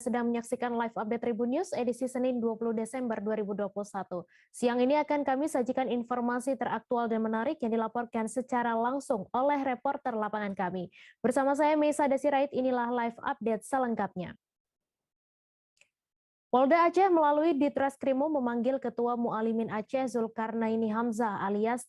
sedang menyaksikan live update Tribun News edisi Senin 20 Desember 2021. Siang ini akan kami sajikan informasi teraktual dan menarik yang dilaporkan secara langsung oleh reporter lapangan kami. Bersama saya Meisa Desirait, inilah live update selengkapnya. Polda Aceh melalui Ditreskrimum memanggil Ketua Mualimin Aceh Zulkarnaini Hamzah alias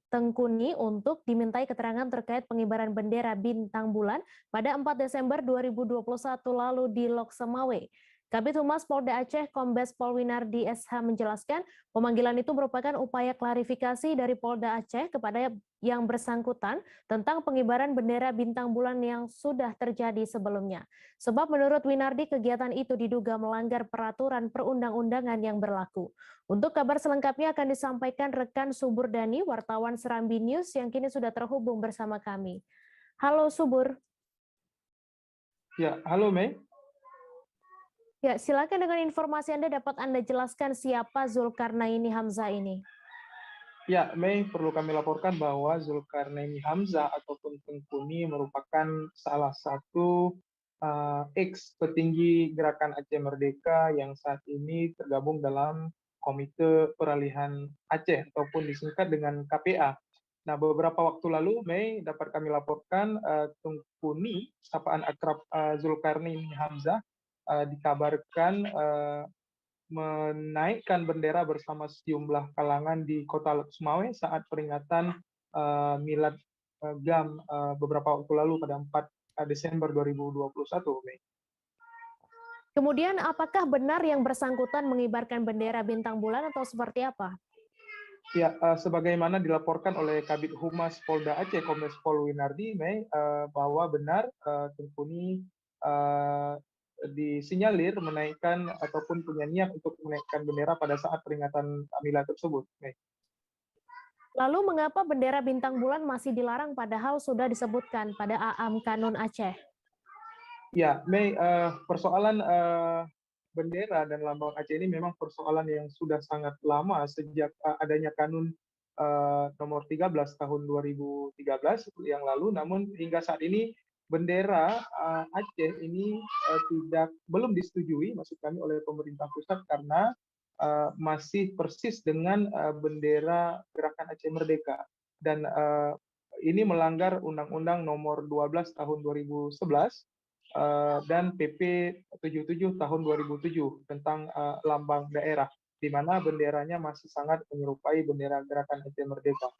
Tengkuni untuk dimintai keterangan terkait pengibaran bendera bintang bulan pada 4 Desember 2021 lalu di Lok Semawe. Kabid Humas Polda Aceh Kombes Pol Winardi SH menjelaskan pemanggilan itu merupakan upaya klarifikasi dari Polda Aceh kepada yang bersangkutan tentang pengibaran bendera bintang bulan yang sudah terjadi sebelumnya. Sebab menurut Winardi kegiatan itu diduga melanggar peraturan perundang-undangan yang berlaku. Untuk kabar selengkapnya akan disampaikan rekan Subur Dhani, wartawan Serambi News yang kini sudah terhubung bersama kami. Halo Subur. Ya, halo Mei. Ya, silakan dengan informasi dapat Anda jelaskan siapa Zulkarnaini Hamzah ini. Ya, Mei, perlu kami laporkan bahwa Zulkarnaini Hamzah ataupun Tengkuni merupakan salah satu ex-petinggi Gerakan Aceh Merdeka yang saat ini tergabung dalam Komite Peralihan Aceh ataupun disingkat dengan KPA. Nah, beberapa waktu lalu, Mei, dapat kami laporkan Tengkuni, sapaan akrab Zulkarnaini Hamzah, dikabarkan menaikkan bendera bersama sejumlah kalangan di Kota Lok Semawe saat peringatan Milad Gam beberapa waktu lalu pada 4 Desember 2021, Mei. Kemudian apakah benar yang bersangkutan mengibarkan bendera bintang bulan atau seperti apa? Ya, sebagaimana dilaporkan oleh Kabid Humas Polda Aceh Kombes Pol Winardi, Mei, bahwa benar Tengkuni disinyalir menaikkan ataupun punya niat untuk menaikkan bendera pada saat peringatan Milad tersebut. Lalu mengapa bendera bintang bulan masih dilarang padahal sudah disebutkan pada Aam Kanun Aceh? Ya, Mei, persoalan bendera dan lambang Aceh ini memang persoalan yang sudah sangat lama sejak adanya Kanun nomor 13 tahun 2013 yang lalu, namun hingga saat ini bendera Aceh ini belum disetujui, maksud kami, oleh pemerintah pusat karena masih persis dengan bendera Gerakan Aceh Merdeka, dan ini melanggar Undang-Undang nomor 12 tahun 2011 dan PP 77 tahun 2007 tentang lambang daerah, di mana benderanya masih sangat menyerupai bendera Gerakan Aceh Merdeka.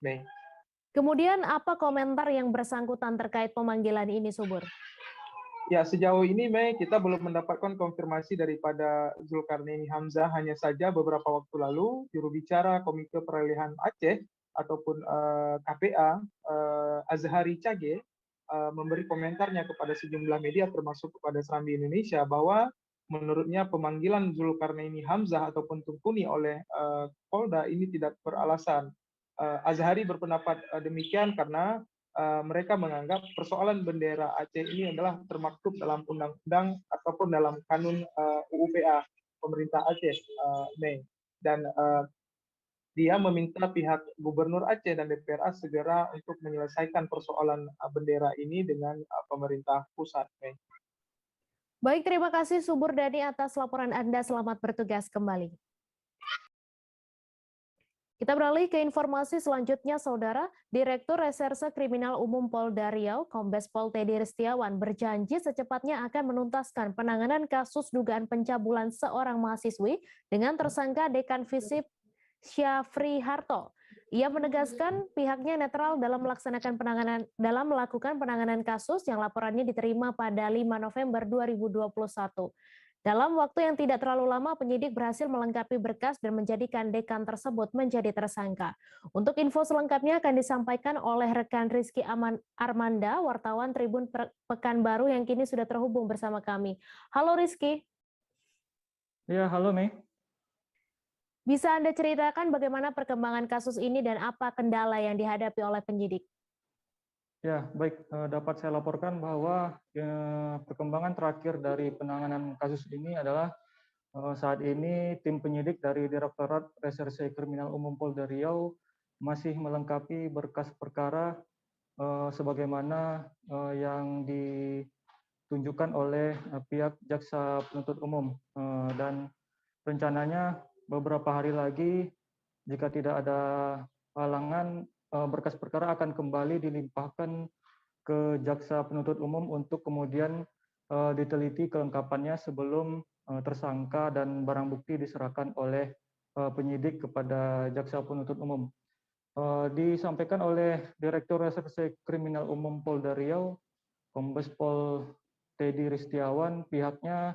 Mei. Kemudian apa komentar yang bersangkutan terkait pemanggilan ini, Subur? Ya, sejauh ini, Mei, kita belum mendapatkan konfirmasi daripada Zulkarnaini Hamzah. Hanya saja beberapa waktu lalu, juru bicara Komite Peralihan Aceh ataupun KPA, Azhari Cage, memberi komentarnya kepada sejumlah media termasuk kepada Serambi Indonesia bahwa menurutnya pemanggilan Zulkarnaini Hamzah ataupun Tengkuni oleh Polda ini tidak beralasan. Azhari berpendapat demikian karena mereka menganggap persoalan bendera Aceh ini adalah termaktub dalam undang-undang ataupun dalam kanun UUPA pemerintah Aceh, Mei. Dan dia meminta pihak Gubernur Aceh dan DPRA segera untuk menyelesaikan persoalan bendera ini dengan pemerintah pusat. Baik, terima kasih Subur Dhani atas laporan Anda. Selamat bertugas kembali. Kita beralih ke informasi selanjutnya, Saudara. Direktur Reserse Kriminal Umum Polda Riau, Kombes Pol Teddy Ristiawan, berjanji secepatnya akan menuntaskan penanganan kasus dugaan pencabulan seorang mahasiswi dengan tersangka Dekan Visip Syafri Harto. Ia menegaskan pihaknya netral dalam melakukan penanganan kasus yang laporannya diterima pada 5 November 2021. Dalam waktu yang tidak terlalu lama, penyidik berhasil melengkapi berkas dan menjadikan Dekan tersebut menjadi tersangka. Untuk info selengkapnya akan disampaikan oleh rekan Rizky Armanda, wartawan Tribun Pekanbaru yang kini sudah terhubung bersama kami. Halo Rizky. Ya, halo Mei. Bisa Anda ceritakan bagaimana perkembangan kasus ini dan apa kendala yang dihadapi oleh penyidik? Ya, baik. Dapat saya laporkan bahwa perkembangan terakhir dari penanganan kasus ini adalah saat ini tim penyidik dari Direktorat Reserse Kriminal Umum Polda Riau masih melengkapi berkas perkara sebagaimana yang ditunjukkan oleh pihak jaksa penuntut umum. Dan rencananya beberapa hari lagi, jika tidak ada halangan, berkas perkara akan kembali dilimpahkan ke jaksa penuntut umum untuk kemudian diteliti kelengkapannya sebelum tersangka dan barang bukti diserahkan oleh penyidik kepada jaksa penuntut umum. Disampaikan oleh Direktur Reserse Kriminal Umum Polda Riau, Kombes Pol Teddy Ristiawan, pihaknya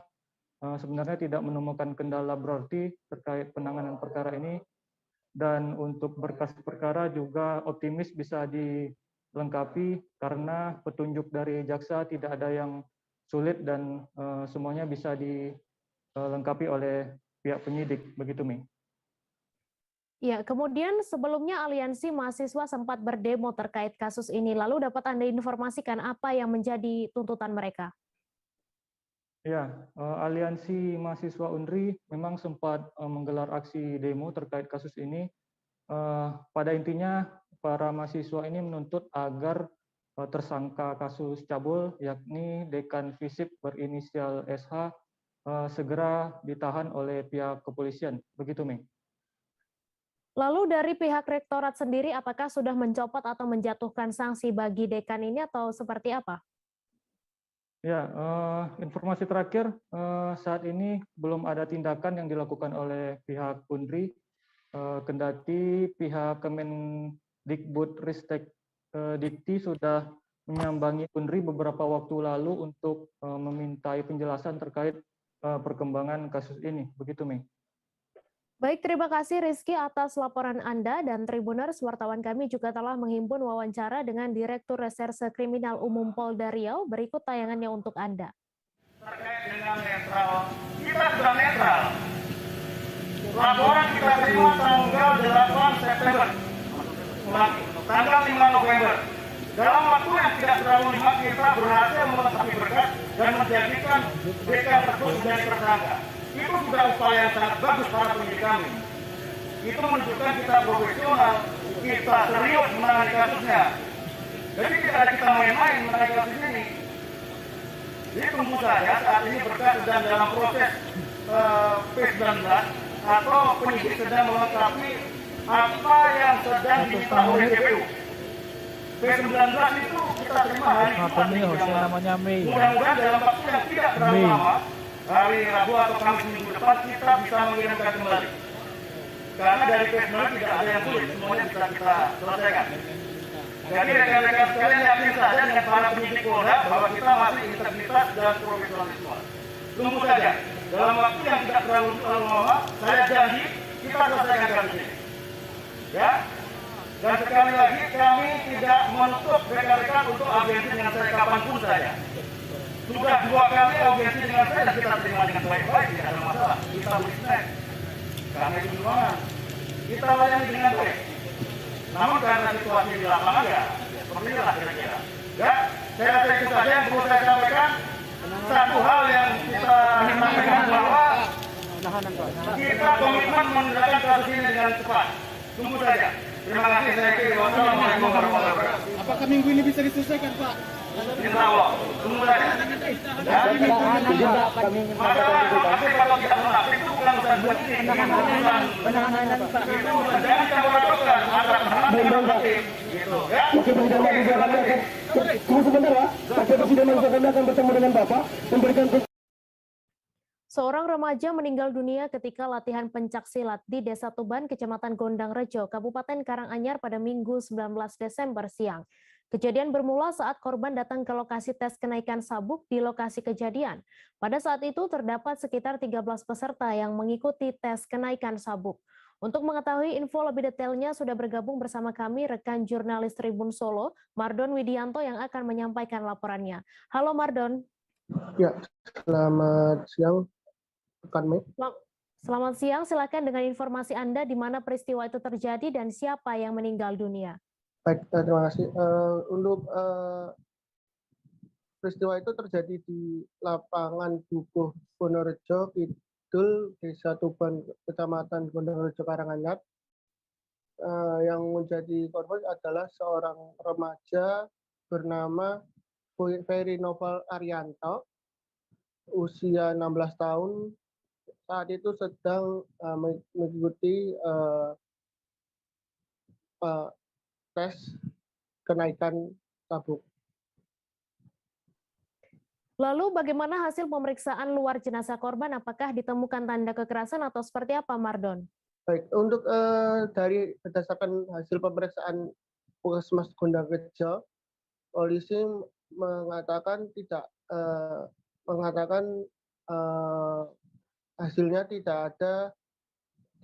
sebenarnya tidak menemukan kendala berarti terkait penanganan perkara ini, dan untuk berkas perkara juga optimis bisa dilengkapi karena petunjuk dari jaksa tidak ada yang sulit dan semuanya bisa dilengkapi oleh pihak penyidik. Begitu, Mi. Ya, kemudian sebelumnya Aliansi Mahasiswa sempat berdemo terkait kasus ini. Lalu dapat Anda informasikan apa yang menjadi tuntutan mereka? Ya, Aliansi Mahasiswa UNRI memang sempat menggelar aksi demo terkait kasus ini. Pada intinya, para mahasiswa ini menuntut agar tersangka kasus cabul, yakni Dekan FISIP berinisial SH, segera ditahan oleh pihak kepolisian. Begitu, Mei. Lalu dari pihak rektorat sendiri, apakah sudah mencopot atau menjatuhkan sanksi bagi dekan ini atau seperti apa? Ya, informasi terakhir saat ini belum ada tindakan yang dilakukan oleh pihak UNRI, kendati pihak Kemendikbudristek Dikti sudah menyambangi UNRI beberapa waktu lalu untuk memintai penjelasan terkait perkembangan kasus ini. Begitu, Mei. Baik, terima kasih Rizky atas laporan Anda, dan Tribuners, wartawan kami juga telah menghimpun wawancara dengan Direktur Reserse Kriminal Umum Polda Riau. Berikut tayangannya untuk Anda. Terkait dengan netral, kita sudah netral. Laporan kita terima tanggal 8 September, tanggal 5 November. Dalam waktu yang tidak terlalu lama kita berhasil melengkapi berkas dan menjadikan dekan tersebut menjadi tersangka. Itu sudah upaya yang sangat bagus para penyidik kami. Itu menunjukkan kita profesional, kita serius menangani kasusnya. Jadi tidak ada kita main-main menangani kasus ini. Jadi tunggu saja, saat ini berkas sedang dalam proses P19 atau penyidik sedang melengkapi apa yang sedang diminta oleh KPU. P19 itu kita terima hari Jumat. Mudah-mudahan dalam waktu yang tidak terlalu lama, hari Rabu atau Kamis minggu depan kita bisa mengirimkan kembali. Karena dari P19 tidak ada yang sulit, semuanya bisa kita selesaikan. Jadi rekan-rekan sekalian yakin saja dengan para penyidik Polda bahwa kita masih integritas dan profesionalisme. Tunggu saja, dalam waktu yang tidak terlalu lama, saya janji kita selesaikan kasus ini. Ya, dan sekali lagi kami tidak menutup rekan-rekan untuk audiensi dengan saya kapanpun saja. Sudah 2 kali audiensi dengan saya dan kita terima dengan baik-baik, tidak ada masalah. Kita beri snack. Kami perjuangan. Kita layani dengan baik. Namun karena situasi di lapangan ya seperti inilah kira-kira. Ya, saya rasa itu saja yang perlu saya sampaikan. Satu hal yang kita sampaikan bahwa kita komitmen menyelesaikan kasus ini dengan cepat. Tunggu saja. Terima kasih. Saya kira wassalamualaikum warahmatullahi wabarakatuh. Apakah minggu ini bisa diselesaikan, Pak? Insya Allah. Tunggu saja. Kalau tidak menang, itu bukan urusan buat ini. Penanganan Pak. Itu jangan campur-campurkan antara penanganan dan gitu. Ya. Oke, tunggu sebentar, Pak. Wakil Presiden Ma'ruf Amin akan bertemu dengan Bapak memberikan. Seorang remaja meninggal dunia ketika latihan pencak silat di Desa Tuban, Kecamatan Gondang Rejo, Kabupaten Karanganyar pada Minggu 19 Desember siang. Kejadian bermula saat korban datang ke lokasi tes kenaikan sabuk di lokasi kejadian. Pada saat itu terdapat sekitar 13 peserta yang mengikuti tes kenaikan sabuk. Untuk mengetahui info lebih detailnya sudah bergabung bersama kami rekan jurnalis Tribun Solo, Mardon Widianto, yang akan menyampaikan laporannya. Halo Mardon. Ya, selamat siang. Selamat siang, silakan dengan informasi Anda di mana peristiwa itu terjadi dan siapa yang meninggal dunia. Baik, terima kasih. Untuk peristiwa itu terjadi di lapangan Dukuh Wonorejo Kidul, Desa Tuban, Kecamatan Gondang Rejo, Karanganyar. Yang menjadi korban adalah seorang remaja bernama Ferry Novel Arianto, usia 16 tahun, saat itu sedang mengikuti tes kenaikan tabung. Lalu bagaimana hasil pemeriksaan luar jenazah korban? Apakah ditemukan tanda kekerasan atau seperti apa, Mardon? Baik, untuk dari berdasarkan hasil pemeriksaan Puskesmas Gondangrejo, polisi mengatakan hasilnya tidak ada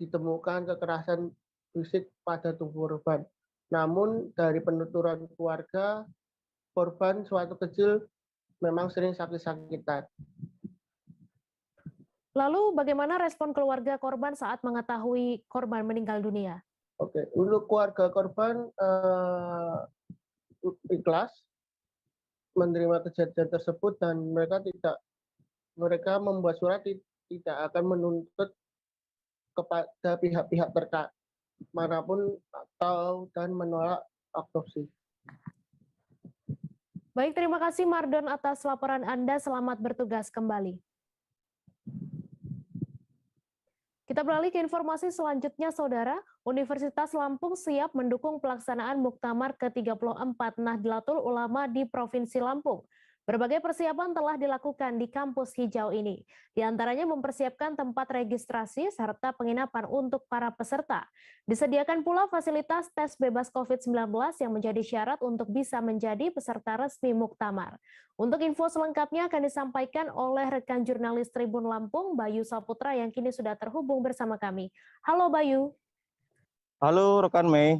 ditemukan kekerasan fisik pada tubuh korban. Namun dari penuturan keluarga, korban suatu kecil memang sering sakit-sakitan. Lalu bagaimana respon keluarga korban saat mengetahui korban meninggal dunia? Oke, untuk keluarga korban ikhlas menerima kejadian tersebut dan mereka membuat surat tidak akan menuntut kepada pihak-pihak terkait manapun dan menolak autopsi. Baik, terima kasih Mardon atas laporan Anda. Selamat bertugas kembali. Kita beralih ke informasi selanjutnya, Saudara. Universitas Lampung siap mendukung pelaksanaan Muktamar ke-34 Nahdlatul Ulama di Provinsi Lampung. Berbagai persiapan telah dilakukan di kampus hijau ini. Di antaranya mempersiapkan tempat registrasi serta penginapan untuk para peserta. Disediakan pula fasilitas tes bebas COVID-19 yang menjadi syarat untuk bisa menjadi peserta resmi Muktamar. Untuk info selengkapnya akan disampaikan oleh rekan jurnalis Tribun Lampung, Bayu Saputra, yang kini sudah terhubung bersama kami. Halo Bayu. Halo rekan Mei.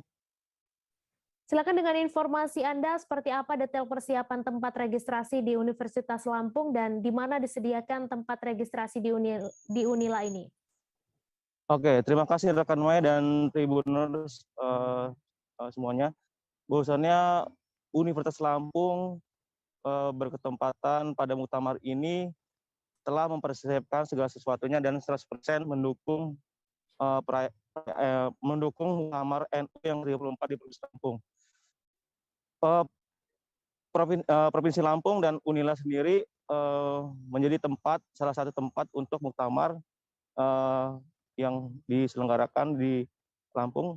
Silakan dengan informasi Anda, seperti apa detail persiapan tempat registrasi di Universitas Lampung dan di mana disediakan tempat registrasi di Unila ini? Oke, terima kasih rekan Mei dan Tribuners semuanya. Bahwasannya Universitas Lampung berketempatan pada muktamar ini telah mempersiapkan segala sesuatunya dan 100% mendukung muktamar NU yang 34 di Provinsi Lampung. Provinsi Lampung dan Unila sendiri menjadi salah satu tempat untuk muktamar yang diselenggarakan di Lampung.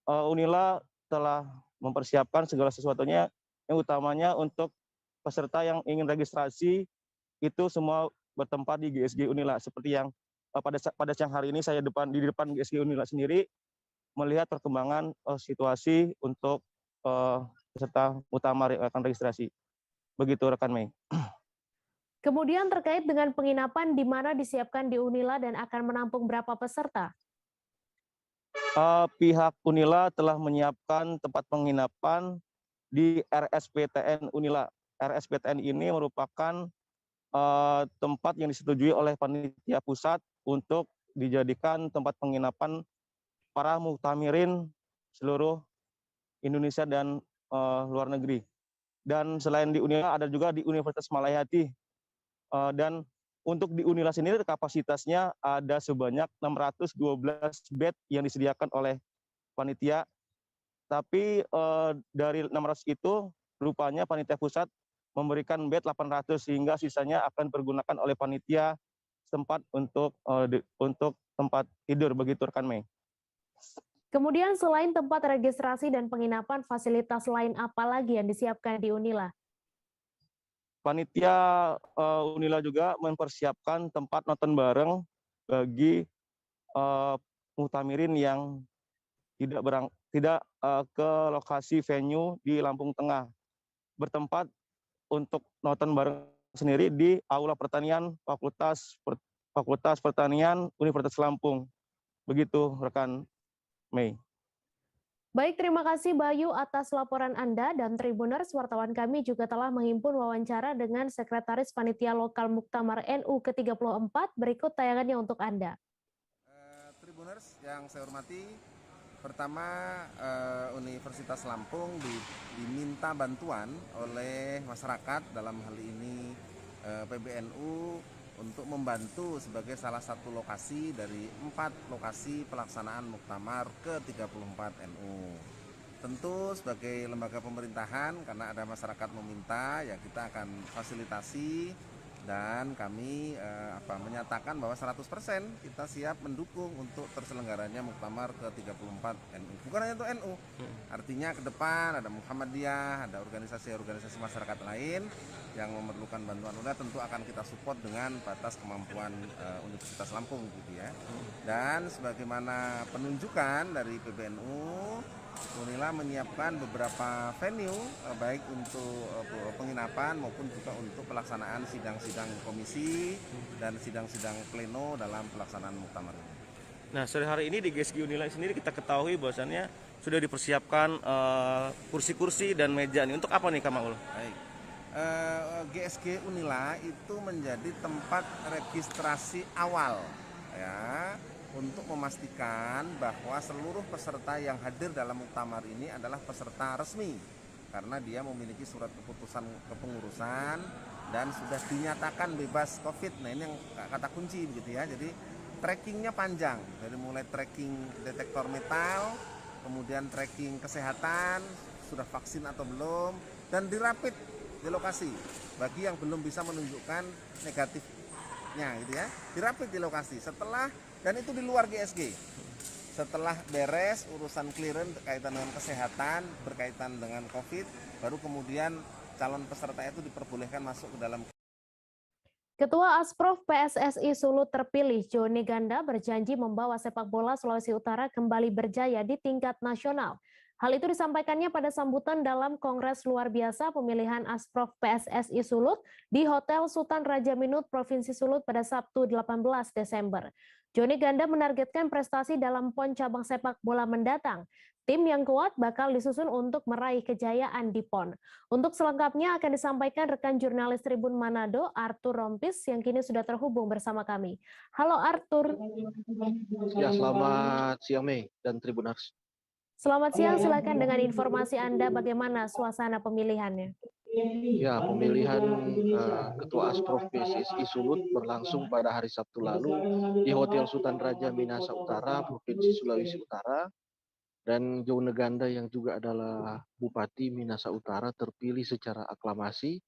Unila telah mempersiapkan segala sesuatunya, yang utamanya untuk peserta yang ingin registrasi itu semua bertempat di GSG Unila, seperti yang pada siang hari ini saya di depan GSG Unila sendiri melihat perkembangan situasi untuk peserta muktamar yang akan registrasi. Begitu rekan Mei. Kemudian terkait dengan penginapan, di mana disiapkan di Unila dan akan menampung berapa peserta? Pihak Unila telah menyiapkan tempat penginapan di RSPTN Unila. RSPTN ini merupakan tempat yang disetujui oleh panitia pusat untuk dijadikan tempat penginapan para muktamirin seluruh Indonesia dan luar negeri. Dan selain di Unila ada juga di Universitas Malayati. Dan untuk di Unila sendiri kapasitasnya ada sebanyak 612 bed yang disediakan oleh panitia. Tapi dari 600 itu rupanya panitia pusat memberikan bed 800, sehingga sisanya akan dipergunakan oleh panitia setempat untuk tempat tidur, begitu rekan Mei. Kemudian selain tempat registrasi dan penginapan, fasilitas lain apa lagi yang disiapkan di Unila? Panitia Unila juga mempersiapkan tempat nonton bareng bagi muktamirin yang tidak ke lokasi venue di Lampung Tengah. Bertempat untuk nonton bareng sendiri di Aula Pertanian Fakultas Pertanian Universitas Lampung. Begitu rekan Mei. Baik, terima kasih Bayu atas laporan Anda, dan Tribuners, wartawan kami juga telah menghimpun wawancara dengan Sekretaris Panitia Lokal Muktamar NU ke-34. Berikut tayangannya untuk Anda. Tribuners yang saya hormati, pertama Universitas Lampung diminta bantuan oleh masyarakat, dalam hal ini PBNU, untuk membantu sebagai salah satu lokasi dari 4 lokasi pelaksanaan Muktamar ke-34 NU. tentu sebagai lembaga pemerintahan karena ada masyarakat meminta, ya kita akan fasilitasi dan kami menyatakan bahwa 100% kita siap mendukung untuk terselenggaranya Muktamar ke-34 NU. Bukan hanya untuk NU, artinya ke depan ada Muhammadiyah, ada organisasi-organisasi masyarakat lain yang memerlukan bantuan UNILA, tentu akan kita support dengan batas kemampuan Universitas Lampung gitu ya. Dan sebagaimana penunjukan dari PBNU, UNILA menyiapkan beberapa venue baik untuk penginapan maupun juga untuk pelaksanaan sidang-sidang komisi dan sidang-sidang pleno dalam pelaksanaan muktamar. Nah, sore hari ini di GSG UNILA sendiri kita ketahui bahwasannya sudah dipersiapkan kursi-kursi dan meja ini. Untuk apa nih Kak Maul? Baik. GSG UNILA itu menjadi tempat registrasi awal ya, untuk memastikan bahwa seluruh peserta yang hadir dalam muktamar ini adalah peserta resmi karena dia memiliki surat keputusan kepengurusan dan sudah dinyatakan bebas COVID. Nah, ini yang kata kunci begitu ya. Jadi trackingnya panjang, dari mulai tracking detektor metal, kemudian tracking kesehatan, sudah vaksin atau belum, dan dirapid di lokasi bagi yang belum bisa menunjukkan negatifnya gitu ya, dirapid di lokasi setelah. Dan itu di luar GSG. Setelah beres urusan clearance berkaitan dengan kesehatan, berkaitan dengan COVID, baru kemudian calon peserta itu diperbolehkan masuk ke dalam. Ketua Asprof PSSI Sulut terpilih Joni Ganda berjanji membawa sepak bola Sulawesi Utara kembali berjaya di tingkat nasional. Hal itu disampaikannya pada sambutan dalam Kongres Luar Biasa Pemilihan Asprof PSSI Sulut di Hotel Sultan Raja Minut, Provinsi Sulut pada Sabtu 18 Desember. Joni Ganda menargetkan prestasi dalam PON cabang sepak bola mendatang. Tim yang kuat bakal disusun untuk meraih kejayaan di PON. Untuk selengkapnya akan disampaikan rekan jurnalis Tribun Manado, Arthur Rompis, yang kini sudah terhubung bersama kami. Halo Arthur. Ya, selamat siang Mei dan Tribuners. Selamat siang, silakan dengan informasi Anda bagaimana suasana pemilihannya. Ya, pemilihan Ketua Asprof PSSI Sulut berlangsung pada hari Sabtu lalu di Hotel Sultan Raja Minahasa Utara, Provinsi Sulawesi Utara. Dan Joni Ganda yang juga adalah Bupati Minahasa Utara terpilih secara aklamasi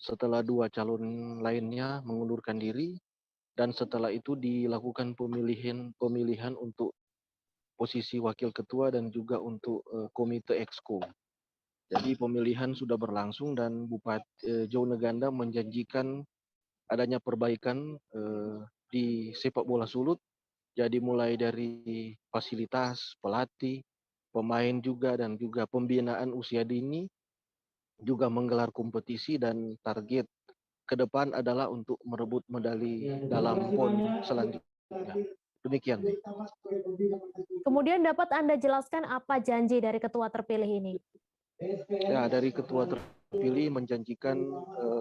setelah dua calon lainnya mengundurkan diri. Dan setelah itu dilakukan pemilihan untuk posisi Wakil Ketua dan juga untuk Komite Exco. Jadi pemilihan sudah berlangsung dan Bupati Joni Ganda menjanjikan adanya perbaikan di sepak bola Sulut. Jadi mulai dari fasilitas, pelatih, pemain juga dan juga pembinaan usia dini, juga menggelar kompetisi dan target ke depan adalah untuk merebut medali dalam PON selanjutnya. Demikian. Kemudian dapat Anda jelaskan apa janji dari ketua terpilih ini? Ya, dari ketua terpilih menjanjikan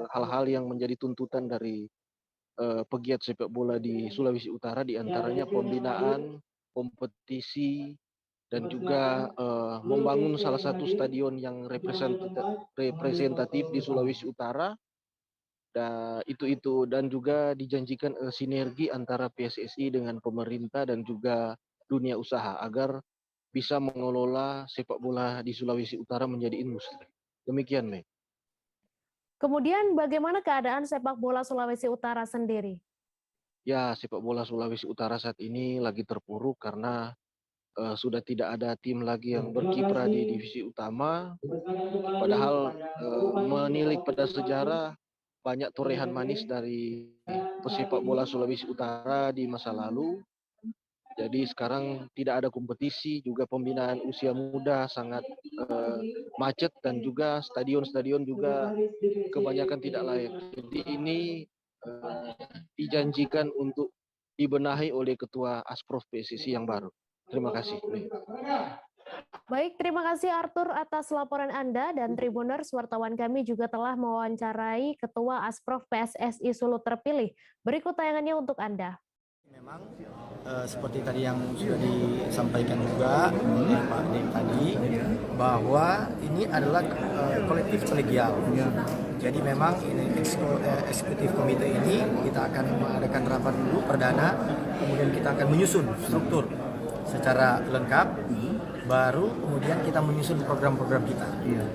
hal-hal yang menjadi tuntutan dari pegiat sepak bola di Sulawesi Utara, diantaranya pembinaan, kompetisi, dan juga membangun salah satu stadion yang representatif di Sulawesi Utara. Dan dan juga dijanjikan sinergi antara PSSI dengan pemerintah dan juga dunia usaha agar bisa mengelola sepak bola di Sulawesi Utara menjadi industri. Demikian, Mei. Kemudian bagaimana keadaan sepak bola Sulawesi Utara sendiri? Ya, sepak bola Sulawesi Utara saat ini lagi terpuruk karena sudah tidak ada tim lagi yang berkiprah di divisi utama. Padahal menilik pada sejarah banyak torehan manis dari pesepak bola Sulawesi Utara di masa lalu. Jadi sekarang tidak ada kompetisi, juga pembinaan usia muda sangat macet dan juga stadion-stadion juga kebanyakan tidak layak. Jadi ini dijanjikan untuk dibenahi oleh Ketua Asprof PSSI yang baru. Terima kasih. Baik, terima kasih Arthur atas laporan Anda, dan Tribuners, wartawan kami juga telah mewawancarai Ketua Asprof PSSI Sulut terpilih. Berikut tayangannya untuk Anda. Memang seperti tadi yang sudah disampaikan juga oleh Pak Dik tadi, bahwa ini adalah kolektif kolegial. Jadi memang ini eksekutif komite ini kita akan mengadakan rapat dulu perdana, kemudian kita akan menyusun struktur secara lengkap, baru kemudian kita menyusun program-program kita.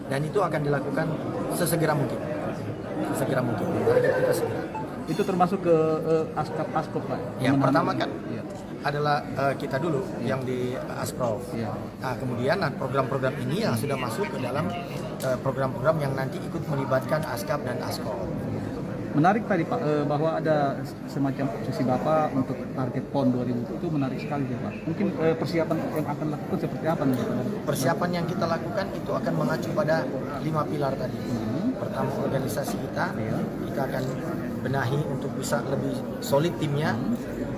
Dan itu akan dilakukan sesegera mungkin. Target kita segera. Itu termasuk ke Askop Pak? Yang pertama kan adalah kita dulu yang di Asprof. Nah, kemudian program-program ini yang sudah masuk ke dalam program-program yang nanti ikut melibatkan Askap dan Askop. Menarik tadi Pak, bahwa ada semacam posisi Bapak untuk target PON 2000 itu menarik sekali ya Pak. Mungkin persiapan yang akan lakukan seperti apa nih Pak? Persiapan yang kita lakukan itu akan mengacu pada 5 pilar tadi. Pertama, organisasi kita akan benahi untuk bisa lebih solid timnya.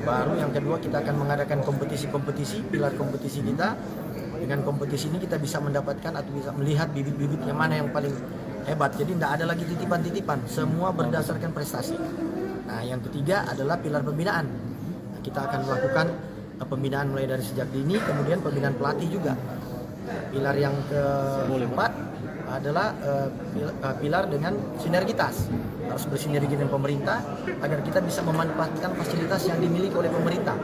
Baru yang kedua, kita akan mengadakan kompetisi-kompetisi, pilar kompetisi kita. Dengan kompetisi ini kita bisa mendapatkan atau bisa melihat bibit-bibit yang mana yang paling hebat. Jadi tidak ada lagi titipan-titipan, semua berdasarkan prestasi. Nah, yang ketiga adalah pilar pembinaan. Nah, kita akan melakukan pembinaan mulai dari sejak dini, kemudian pembinaan pelatih juga. Pilar yang keempat adalah pilar dengan sinergitas. Harus bersinergi dengan pemerintah agar kita bisa memanfaatkan fasilitas yang dimiliki oleh pemerintah.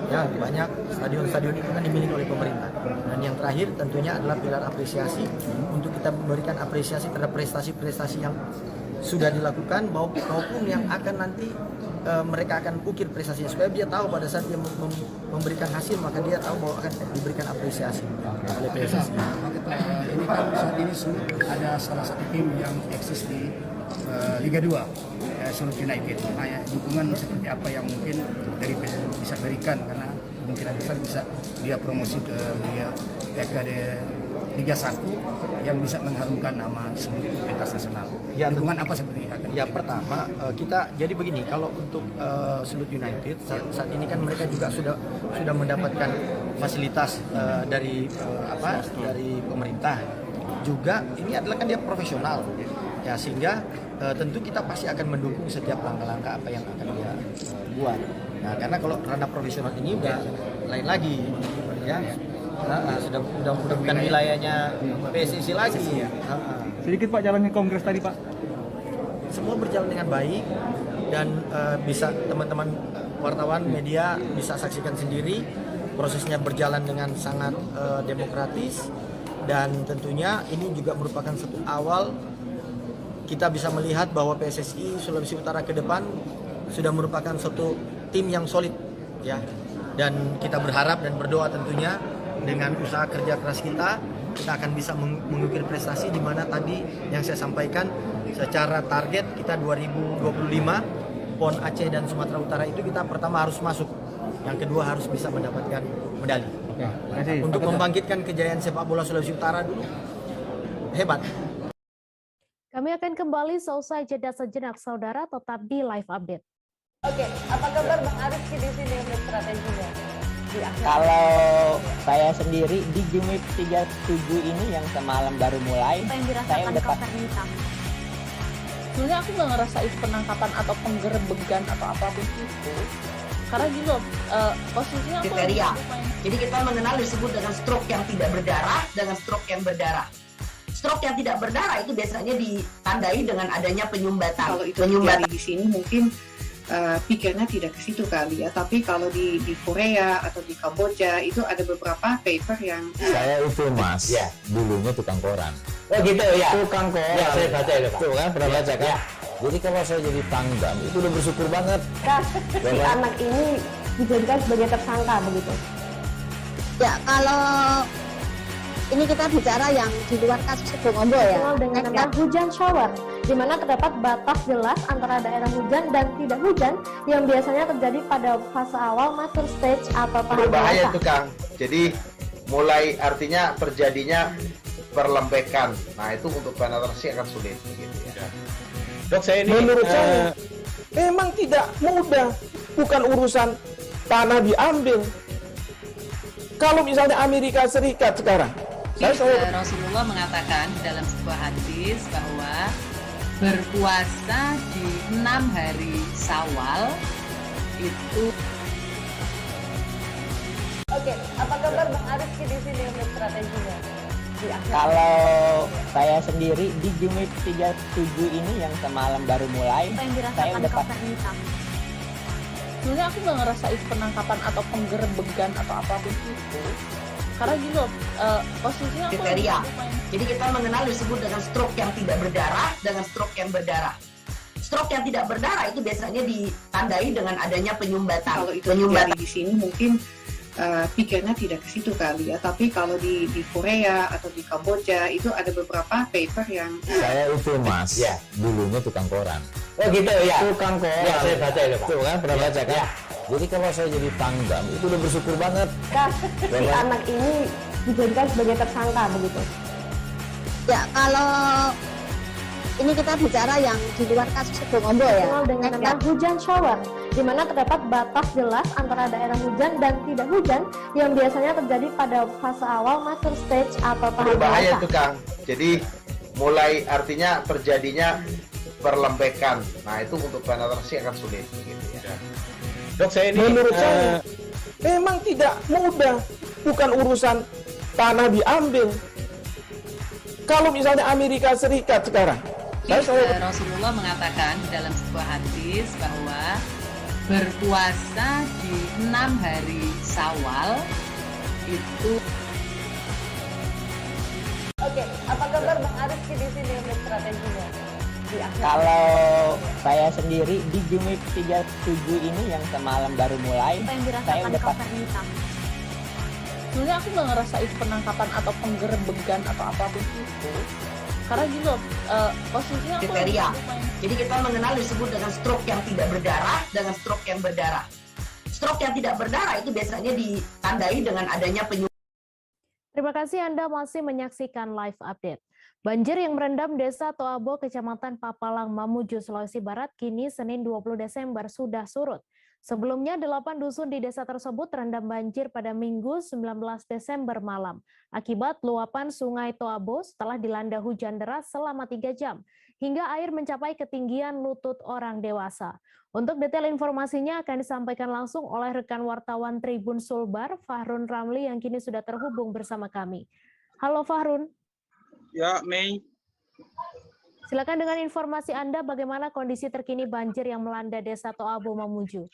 Ya, banyak stadion-stadion itu kan dimiliki oleh pemerintah. Dan yang terakhir tentunya adalah pilar apresiasi, untuk kita memberikan apresiasi terhadap prestasi-prestasi yang sudah dilakukan maupun yang akan nanti mereka akan ukir prestasinya, supaya dia tahu pada saat dia memberikan hasil maka dia tahu bahwa akan diberikan apresiasi oleh PSSI. Ini kan saat ini ada salah satu tim yang eksis di Liga 2, Sulut United. Nah, ya, dukungan seperti apa yang mungkin dari PSSI bisa berikan, karena kemungkinan besar bisa dia promosi ke Liga 1 yang bisa mengharumkan nama Sulut pentas nasional. Ya, dukungan apa seperti itu? Ya, pertama kita jadi begini, kalau untuk Sulut United saat ini kan mereka juga sudah mendapatkan fasilitas dari pemerintah. Juga ini adalah kan dia profesional. Ya, sehingga tentu kita pasti akan mendukung setiap langkah-langkah apa yang akan dia buat. Nah, karena kalau ranah profesional ini udah lain lagi, ya. Sudah bukan wilayahnya PSSI lagi. Sedikit Pak, jalannya kongres tadi Pak. Semua berjalan dengan baik dan bisa teman-teman wartawan media bisa saksikan sendiri, prosesnya berjalan dengan sangat demokratis, dan tentunya ini juga merupakan satu awal kita bisa melihat bahwa PSSI Sulawesi Utara ke depan sudah merupakan suatu tim yang solid, ya. Dan kita berharap dan berdoa tentunya dengan usaha kerja keras kita akan bisa mengukir prestasi, di mana tadi yang saya sampaikan secara target kita 2025 PON Aceh dan Sumatera Utara itu kita pertama harus masuk, yang kedua harus bisa mendapatkan medali. Untuk membangkitkan kejayaan sepak bola Sulawesi Utara dulu hebat. Kami akan kembali seusai jeda sejenak, saudara, tetap di Live Update. Oke, apa kabar Bang Arif di sini untuk strateginya? Kalau saya sendiri di game 37 ini yang semalam baru mulai, saya udah sebenarnya aku nggak ngerasa itu penangkapan atau penggerebegan atau apapun itu, karena gini loh, posisinya aku kriteria. Jadi kita mengenal disebut dengan stroke yang tidak berdarah dengan stroke yang berdarah. Stroke yang tidak berdarah itu biasanya ditandai dengan adanya penyumbatan. Kalau itu terjadi di sini mungkin pikirnya tidak ke situ kali ya, tapi kalau di Korea atau di Kamboja itu ada beberapa paper yang saya itu Mas, ya, dulunya tukang koran. Oh gitu ya. Tukang koran. Ya, saya baca itu Pak. Tuh kan, pernah baca kan? Ya. Jadi kalau saya jadi Pangdam itu udah bersyukur banget. Nah, si anak ini dijadikan sebagai tersangka begitu. Ya, kalau ini kita bicara yang di luar kasus Sebongombo ya. Dengan nama hujan shower, di mana terdapat batas jelas antara daerah hujan dan tidak hujan yang biasanya terjadi pada fase awal mature stage atau tahap berbahaya itu Kang. Jadi mulai artinya terjadinya perlembekan. Nah itu untuk penetrasi akan sulit gitu ya. Dok, saya ini menurut saya memang tidak mudah, bukan urusan tanah diambil. Kalau misalnya Amerika Serikat sekarang, Rasulullah mengatakan dalam sebuah hadis bahwa berpuasa di 6 hari Syawal itu. Oke, apa kabar Bang Arif di sini untuk strateginya? Kalau saya sendiri di game 37 ini yang semalam baru mulai, saya udah sebenarnya aku nggak ngerasa itu penangkapan atau penggerebegan atau apapun itu, karena gini loh, posisinya aku kriteria. Jadi kita mengenal disebut dengan stroke yang tidak berdarah dengan stroke yang berdarah. Stroke yang tidak berdarah itu biasanya ditandai dengan adanya penyumbatan. Kalau itu terjadi di sini mungkin pikirnya tidak ke situ kali ya, tapi kalau di Korea atau di Kamboja itu ada beberapa paper yang Saya itu Mas, dulunya tukang koran. Oh gitu ya. Tukang koran. Ya, saya baca itu Pak. Tuh kan, pernah baca kan? Ya. Jadi kalau saya jadi Pangdam, itu udah bersyukur banget. Si anak ini dijadikan sebagai tersangka begitu. Ya, kalau ini kita bicara yang di luar kasus Sebongombo ya. Dikenal dengan nama hujan shower, di mana terdapat batas jelas antara daerah hujan dan tidak hujan yang biasanya terjadi pada fase awal mature stage atau tahap Berbahaya dewasa. itu Kang. Jadi mulai artinya terjadinya perlembekan. Nah itu untuk penetrasi akan sulit. Gitu ya. Dok, saya ini Menurut saya memang tidak mudah, bukan urusan tanah diambil. Kalau misalnya Amerika Serikat sekarang, Rasulullah mengatakan dalam sebuah hadis bahwa berpuasa di 6 hari Syawal itu. Oke, apa kabar Bang Arief di sini untuk strateginya? Kalau saya sendiri di Jumip 37 ini yang semalam baru mulai, Apa yang saya dirasakan udah Kak Fernita? Sebenarnya aku nggak ngerasa itu penangkapan atau penggerebegan atau apapun itu, karena gini loh, posisinya aku kriteria. lagi main. Jadi kita mengenal disebut dengan stroke yang tidak berdarah dengan stroke yang berdarah. Stroke yang tidak berdarah itu biasanya ditandai dengan adanya penyumbatan. Terima kasih Anda masih menyaksikan live update. Banjir yang merendam Desa Toabo, Kecamatan Papalang, Mamuju, Sulawesi Barat, kini Senin 20 Desember sudah surut. Sebelumnya, 8 dusun di desa tersebut terendam banjir pada Minggu 19 Desember malam. Akibat luapan Sungai Toabo setelah dilanda hujan deras selama 3 jam, hingga air mencapai ketinggian lutut orang dewasa. Untuk detail informasinya akan disampaikan langsung oleh rekan wartawan Tribun Sulbar, Fahrun Ramli, yang kini sudah terhubung bersama kami. Halo Fahrun. Ya, Mei. Silakan dengan informasi Anda, bagaimana kondisi terkini banjir yang melanda Desa Toabo, Mamuju.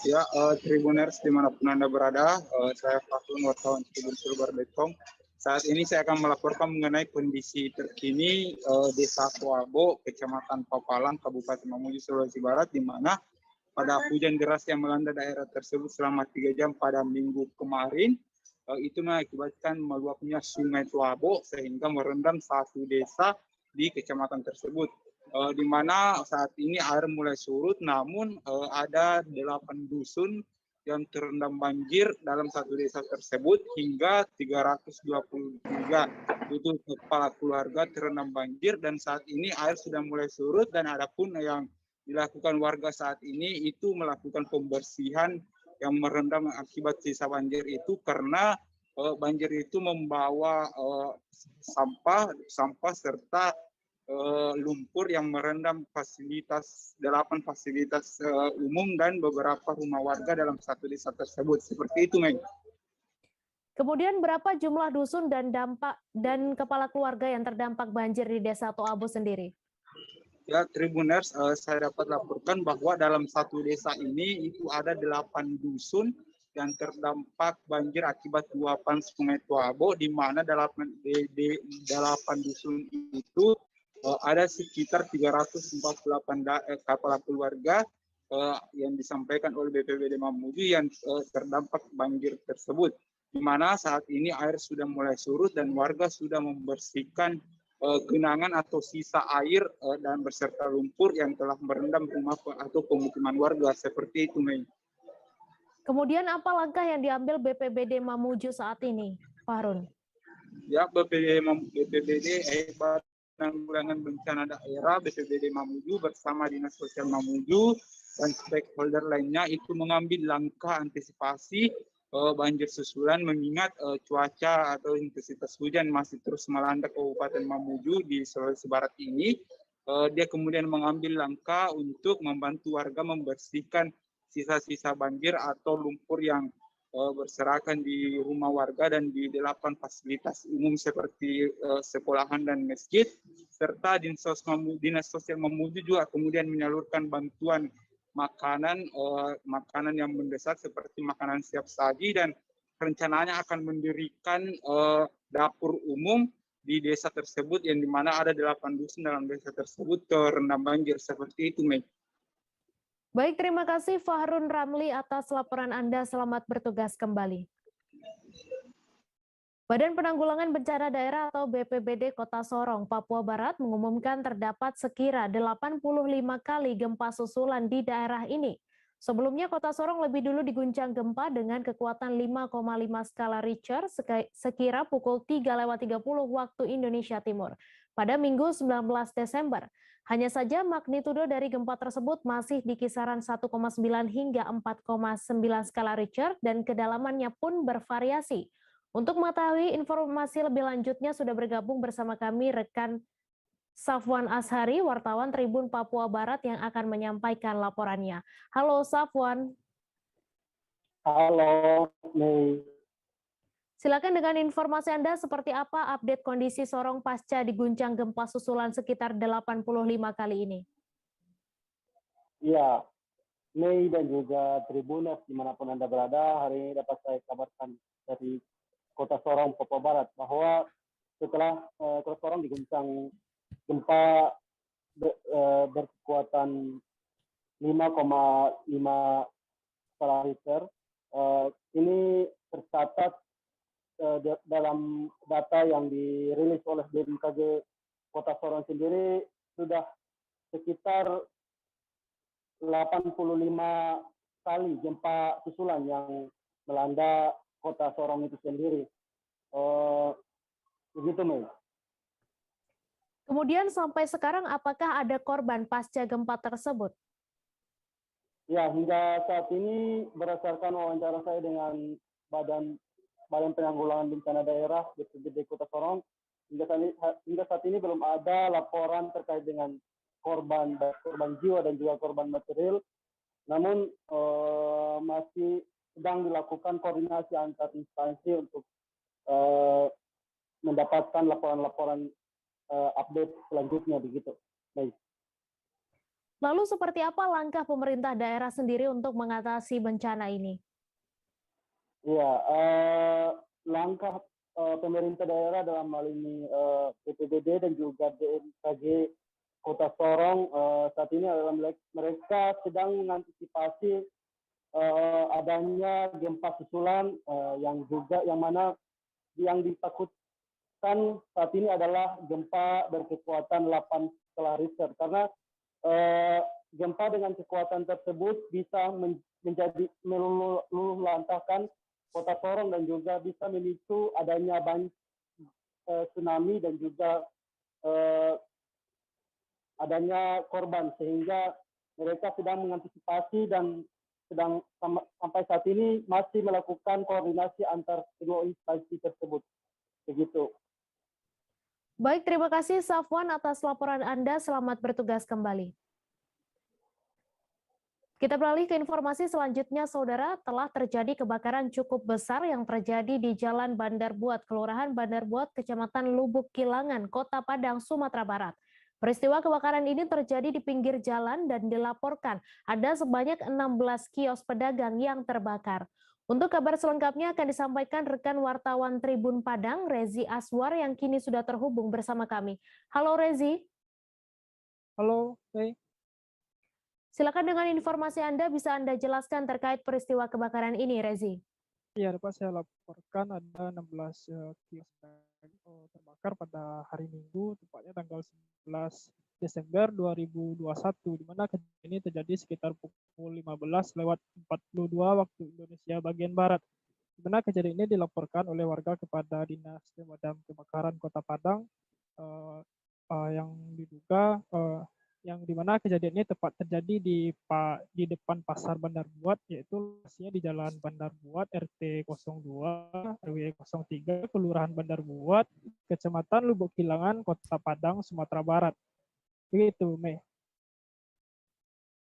Ya, Tribuners dimanapun Anda berada, saya Fahrun, wartawan Tribun Sulbar.com. Saat ini saya akan melaporkan mengenai kondisi terkini Desa Toabo, Kecamatan Papalang, Kabupaten Mamuju, Sulawesi Barat, di mana pada hujan deras yang melanda daerah tersebut selama 3 jam pada Minggu kemarin, itu mengakibatkan meluapnya Sungai Toabo sehingga merendam satu desa di kecamatan tersebut, di mana saat ini air mulai surut, namun ada 8 dusun yang terendam banjir dalam satu desa tersebut, hingga 323 itu kepala keluarga terendam banjir, dan saat ini air sudah mulai surut, dan adapun yang dilakukan warga saat ini itu melakukan pembersihan yang merendam akibat sisa banjir itu, karena banjir itu membawa sampah serta lumpur yang merendam 8 fasilitas umum dan beberapa rumah warga dalam satu desa tersebut. Seperti itu, Meg. Kemudian berapa jumlah dusun dan kepala keluarga yang terdampak banjir di Desa Toabo sendiri? Ya, Tribuners, saya dapat laporkan bahwa dalam satu desa ini itu ada 8 dusun yang terdampak banjir akibat luapan Sungai Toabo, di mana 8 dusun itu ada sekitar 348 kepala keluarga yang disampaikan oleh BPBD Mamuju yang terdampak banjir tersebut, di mana saat ini air sudah mulai surut dan warga sudah membersihkan genangan atau sisa air dan beserta lumpur yang telah merendam rumah atau pemukiman warga. Seperti itu, Mei. Kemudian apa langkah yang diambil BPBD Mamuju saat ini, Fahrun? Ya, BPBD Penanggulangan Bencana Daerah BPBD Mamuju bersama Dinas Sosial Mamuju dan stakeholder lainnya itu mengambil langkah antisipasi banjir susulan, mengingat cuaca atau intensitas hujan masih terus melanda Kabupaten Mamuju di Sulawesi Barat ini. Dia kemudian mengambil langkah untuk membantu warga membersihkan sisa-sisa banjir atau lumpur yang berserakan di rumah warga dan di 8 fasilitas umum seperti sekolahan dan masjid, serta Dinas Sosial Mamuju juga kemudian menyalurkan bantuan makanan yang mendesak seperti makanan siap saji, dan rencananya akan mendirikan dapur umum di desa tersebut yang dimana ada 8 dusun dalam desa tersebut terendam banjir seperti itu, Mei. Baik, terima kasih Fahrun Ramli atas laporan Anda. Selamat bertugas kembali. Badan Penanggulangan Bencana Daerah atau BPBD Kota Sorong, Papua Barat mengumumkan terdapat sekira 85 kali gempa susulan di daerah ini. Sebelumnya Kota Sorong lebih dulu diguncang gempa dengan kekuatan 5,5 skala Richter sekira pukul 3:30 waktu Indonesia Timur pada Minggu 19 Desember. Hanya saja magnitudo dari gempa tersebut masih di kisaran 1,9 hingga 4,9 skala Richter dan kedalamannya pun bervariasi. Untuk mengetahui informasi lebih lanjutnya sudah bergabung bersama kami rekan Safwan Ashari, wartawan Tribun Papua Barat yang akan menyampaikan laporannya. Halo Safwan. Halo, Mei. Silakan dengan informasi Anda seperti apa update kondisi Sorong pasca diguncang gempa susulan sekitar 85 kali ini? Iya, Mei dan juga Tribuners dimanapun Anda berada, hari ini dapat saya kabarkan dari Kota Sorong, Papua Barat, bahwa setelah Kota Sorong diguncang gempa berkekuatan 5,5 skala Richter, ini tercatat dalam data yang dirilis oleh BMKG Kota Sorong sendiri sudah sekitar 85 kali gempa susulan yang melanda Kota Sorong itu sendiri. Begitu, Mei. Kemudian sampai sekarang apakah ada korban pasca gempa tersebut? Ya, hingga saat ini berdasarkan wawancara saya dengan Badan Penanggulangan Bencana Daerah BPBD Kota Sorong, hingga saat ini belum ada laporan terkait dengan korban jiwa dan juga korban material. Namun masih sedang dilakukan koordinasi antar instansi untuk mendapatkan laporan-laporan update selanjutnya begitu. Baik. Lalu seperti apa langkah pemerintah daerah sendiri untuk mengatasi bencana ini? Iya, langkah pemerintah daerah dalam hal ini BPBD dan juga BMKG Kota Sorong saat ini adalah mereka sedang mengantisipasi adanya gempa susulan yang ditakutkan saat ini adalah gempa berkekuatan 8 skala Richter, karena gempa dengan kekuatan tersebut bisa menjadi meluluh lantahkan Kota Sorong dan juga bisa memicu adanya tsunami dan juga adanya korban, sehingga mereka sedang mengantisipasi dan sedang sampai saat ini masih melakukan koordinasi antar kedua instansi tersebut. Begitu. Baik, terima kasih Safwan atas laporan Anda. Selamat bertugas kembali. Kita beralih ke informasi selanjutnya, Saudara. Telah terjadi kebakaran cukup besar yang terjadi di Jalan Bandar Buat, Kelurahan Bandar Buat, Kecamatan Lubuk Kilangan, Kota Padang, Sumatera Barat. Peristiwa kebakaran ini terjadi di pinggir jalan dan dilaporkan ada sebanyak 16 kios pedagang yang terbakar. Untuk kabar selengkapnya akan disampaikan rekan wartawan Tribun Padang, Rezi Aswar, yang kini sudah terhubung bersama kami. Halo Rezi. Halo, Mei. Silakan dengan informasi Anda, bisa Anda jelaskan terkait peristiwa kebakaran ini, Rezi? Iya, dapat saya laporkan ada 16 kios terbakar pada hari Minggu, tepatnya tanggal 11 Desember 2021, di mana kejadian ini terjadi sekitar pukul 15:42 waktu Indonesia bagian Barat. Di mana kejadian ini dilaporkan oleh warga kepada Dinas Pemadam Kebakaran Kota Padang yang diduga yang dimana kejadian ini tepat terjadi di depan Pasar Bandar Buat, yaitu lokasinya di Jalan Bandar Buat, RT 02, RW 03, Kelurahan Bandar Buat, Kecamatan Lubuk Kilangan, Kota Padang, Sumatera Barat. Begitu, Mei.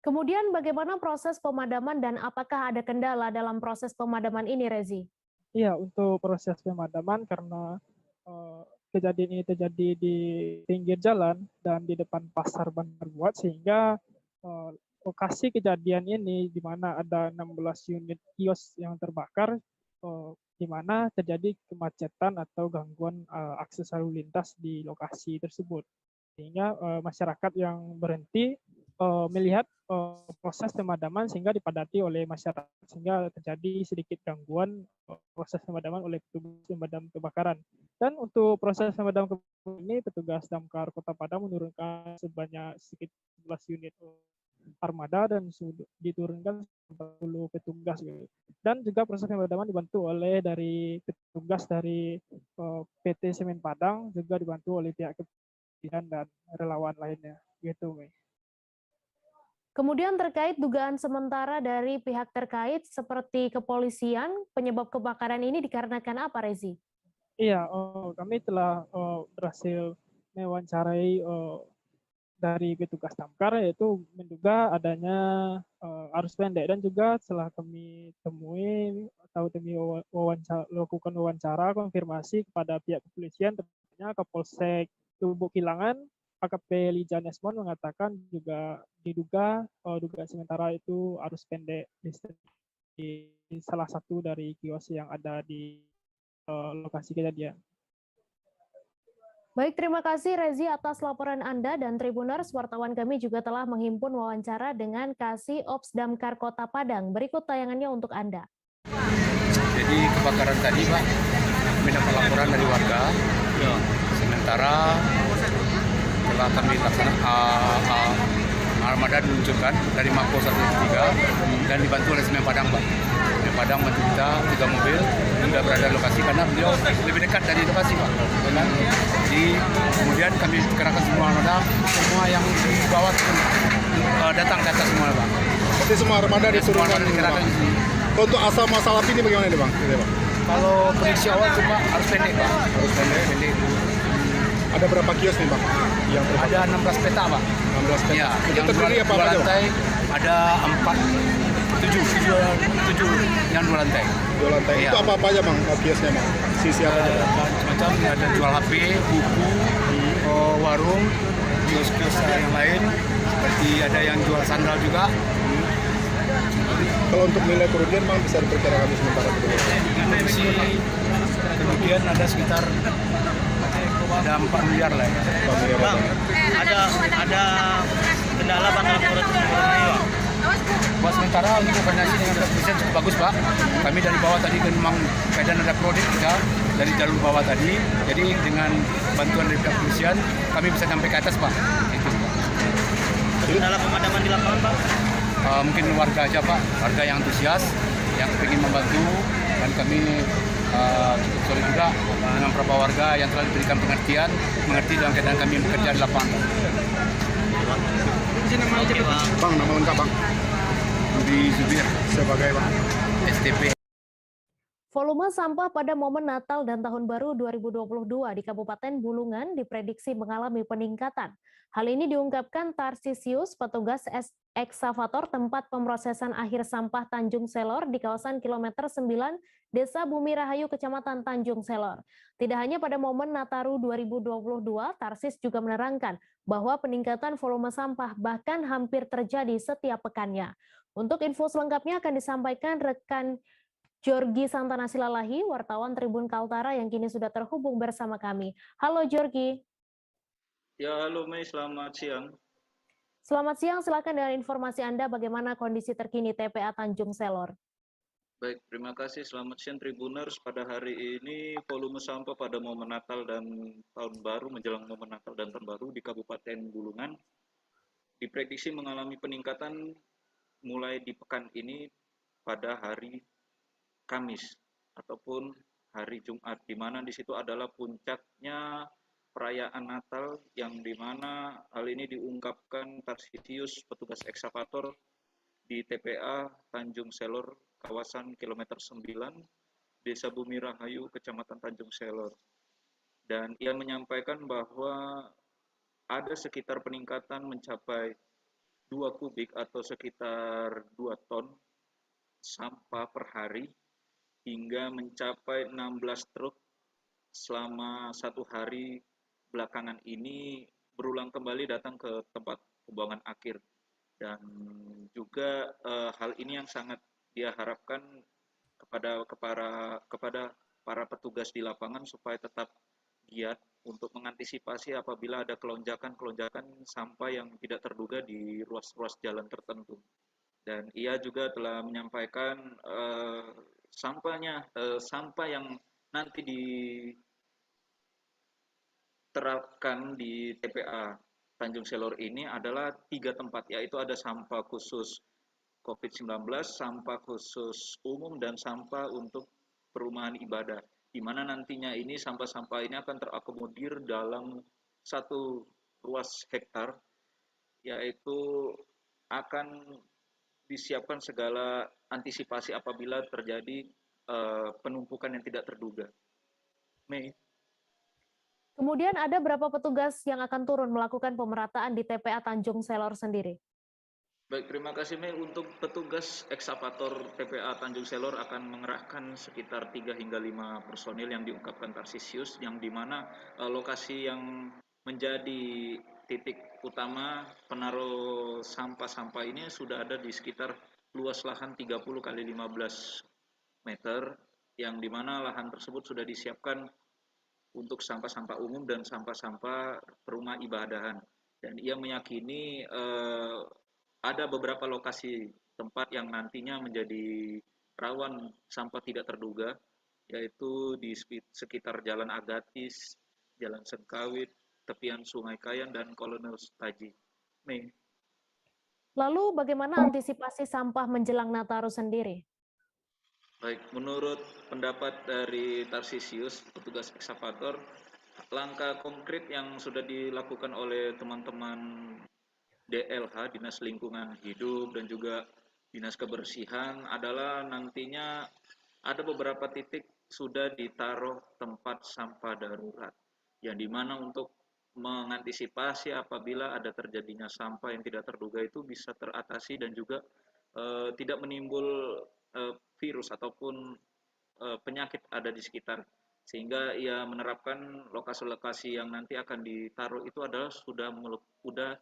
Kemudian bagaimana proses pemadaman dan apakah ada kendala dalam proses pemadaman ini, Rezi? Iya, untuk proses pemadaman karena kejadian ini terjadi di pinggir jalan dan di depan Pasar Bandar Buat, sehingga lokasi kejadian ini di mana ada 16 unit kios yang terbakar, di mana terjadi kemacetan atau gangguan akses lalu lintas di lokasi tersebut. Sehingga masyarakat yang berhenti melihat proses pemadaman sehingga dipadati oleh masyarakat, sehingga terjadi sedikit gangguan proses pemadaman oleh petugas pemadam kebakaran. Dan untuk proses pemadam kebakaran ini, petugas damkar Kota Padang menurunkan sebanyak sekitar 11 unit armada dan diturunkan 40 petugas. Dan juga proses pemadaman dibantu oleh dari petugas dari PT Semen Padang, juga dibantu oleh pihak kepolisian dan relawan lainnya. Gitu, Mei. Kemudian terkait dugaan sementara dari pihak terkait seperti kepolisian, penyebab kebakaran ini dikarenakan apa, Rezi? Iya, kami telah berhasil mewawancarai dari petugas damkar, yaitu menduga adanya arus pendek, dan juga setelah kami temui atau kami lakukan wawancara konfirmasi kepada pihak kepolisian, tepatnya Kapolsek Lubuk Kilangan, AKP Lijan Esmon mengatakan juga diduga dugaan sementara itu arus pendek listrik di salah satu dari kios yang ada di lokasi kejadian. Baik, terima kasih Rezi atas laporan Anda, dan Tribuners, wartawan kami juga telah menghimpun wawancara dengan Kasih Ops Damkar Kota Padang. Berikut tayangannya untuk Anda. Jadi kebakaran tadi, Pak, kami dapat laporan dari warga. Sementara telah kami laksanakan armada diluncurkan dari Mako 103 dan dibantu oleh Semen Padang, Pak. Semen Padang bantu kita 3 mobil sudah berada di lokasi karena beliau lebih dekat dari lokasi, Pak. Jadi kemudian kami kerahkan semua armada, semua yang dibawa datang ke atas semua, Pak. Jadi semua armada diturunkan dikerahkan di sini. Untuk asal masalah api ini bagaimana nih, Bang? Kalau prediksi awal itu, Pak, harus pendek, Pak. Harus pendek. Ada berapa kios nih, Bang? Yang ada 16 peta, Pak. 16 peta. Ya, itu yang terdiri apa dua aja, lantai ada 7 yang 2 lantai. 2 lantai. Ya. Itu apa aja, Bang? Kiosnya, Bang? Sisi apa aja? Macam ada jual HP, buku, warung, kios-kios yang lain. Seperti ada yang jual sandal juga. Kalau untuk nilai kerugian, Bang, bisa diperkirakan sementara dulu. Prediksi kerugian ada sekitar ada 4 miliar lah ya. Bang, ada kendala Bang dalam proses ini, Bang? Buat sementara untuk koordinasi dengan kepolisian cukup bagus, Pak. Kami dari bawah tadi kan memang keadaan ada proyek kita dari jalur bawah tadi. Jadi dengan bantuan dari kepolisian kami bisa sampai ke atas, Pak. Itu. Kendala pemadaman di lapangan, Pak? Mungkin warga aja, Pak. Warga yang antusias, yang ingin membantu, dan kami cukup solid juga dengan beberapa warga yang telah diberikan pengertian, mengerti dalam keadaan kami bekerja di lapangan. Bang, nama lengkap, Bang? Budi Zubir sebagai, Bang, STP. Volume sampah pada momen Natal dan Tahun Baru 2022 di Kabupaten Bulungan diprediksi mengalami peningkatan. Hal ini diungkapkan Tarsisius, petugas eksavator tempat pemrosesan akhir sampah Tanjung Selor di kawasan kilometer 9, Desa Bumi Rahayu, Kecamatan Tanjung Selor. Tidak hanya pada momen Nataru 2022, Tarsis juga menerangkan bahwa peningkatan volume sampah bahkan hampir terjadi setiap pekannya. Untuk info selengkapnya akan disampaikan rekan Jorgi Santana Silalahi, wartawan Tribun Kaltara yang kini sudah terhubung bersama kami. Halo Jorgi. Ya, halo Mei, selamat siang. Selamat siang, silakan dengan informasi Anda bagaimana kondisi terkini TPA Tanjung Selor. Baik, terima kasih. Selamat siang Tribuners. Pada hari ini volume sampah pada momen Natal dan Tahun Baru, menjelang momen Natal dan Tahun Baru di Kabupaten Bulungan diprediksi mengalami peningkatan mulai di pekan ini pada hari Kamis ataupun hari Jumat, di mana di situ adalah puncaknya perayaan Natal, yang di mana hal ini diungkapkan Tarsisius, petugas eksavator di TPA Tanjung Selor, kawasan kilometer 9, Desa Bumi Rahayu, Kecamatan Tanjung Selor. Dan ia menyampaikan bahwa ada sekitar peningkatan mencapai 2 kubik atau sekitar 2 ton sampah per hari, hingga mencapai 16 truk selama 1 hari belakangan ini berulang kembali datang ke tempat pembuangan akhir Dan juga hal ini yang sangat dia harapkan kepada para petugas di lapangan supaya tetap giat untuk mengantisipasi apabila ada kelonjakan sampah yang tidak terduga di ruas-ruas jalan tertentu. Dan ia juga telah menyampaikan sampah yang nanti diterapkan di TPA Tanjung Selor ini adalah 3 tempat, yaitu ada sampah khusus COVID-19, sampah khusus umum, dan sampah untuk perumahan ibadah, di mana nantinya ini sampah-sampah ini akan terakomodir dalam satu ruas hektar, yaitu akan disiapkan segala antisipasi apabila terjadi penumpukan yang tidak terduga. Mei. Kemudian ada berapa petugas yang akan turun melakukan pemerataan di TPA Tanjung Selor sendiri? Baik, terima kasih Mei. Untuk petugas ekskavator TPA Tanjung Selor akan mengerahkan sekitar 3 hingga 5 personil yang diungkapkan Tarsisius, yang dimana lokasi yang menjadi titik utama penaruh sampah-sampah ini sudah ada di sekitar luas lahan 30 kali 15 meter, yang dimana lahan tersebut sudah disiapkan untuk sampah-sampah umum dan sampah-sampah perumah ibadahan. Dan ia meyakini ada beberapa lokasi tempat yang nantinya menjadi rawan sampah tidak terduga, yaitu di sekitar Jalan Agatis, Jalan Sengkawit, tepian Sungai Kayan, dan Kolonel Sutaji. Mei. Lalu bagaimana antisipasi sampah menjelang Nataru sendiri? Baik, menurut pendapat dari Tarsisius, petugas ekskavator, langkah konkret yang sudah dilakukan oleh teman-teman DLH, Dinas Lingkungan Hidup, dan juga Dinas Kebersihan adalah nantinya ada beberapa titik sudah ditaruh tempat sampah darurat, yang dimana untuk mengantisipasi apabila ada terjadinya sampah yang tidak terduga itu bisa teratasi dan juga tidak menimbul virus ataupun penyakit ada di sekitar, sehingga ia menerapkan lokasi-lokasi yang nanti akan ditaruh itu adalah sudah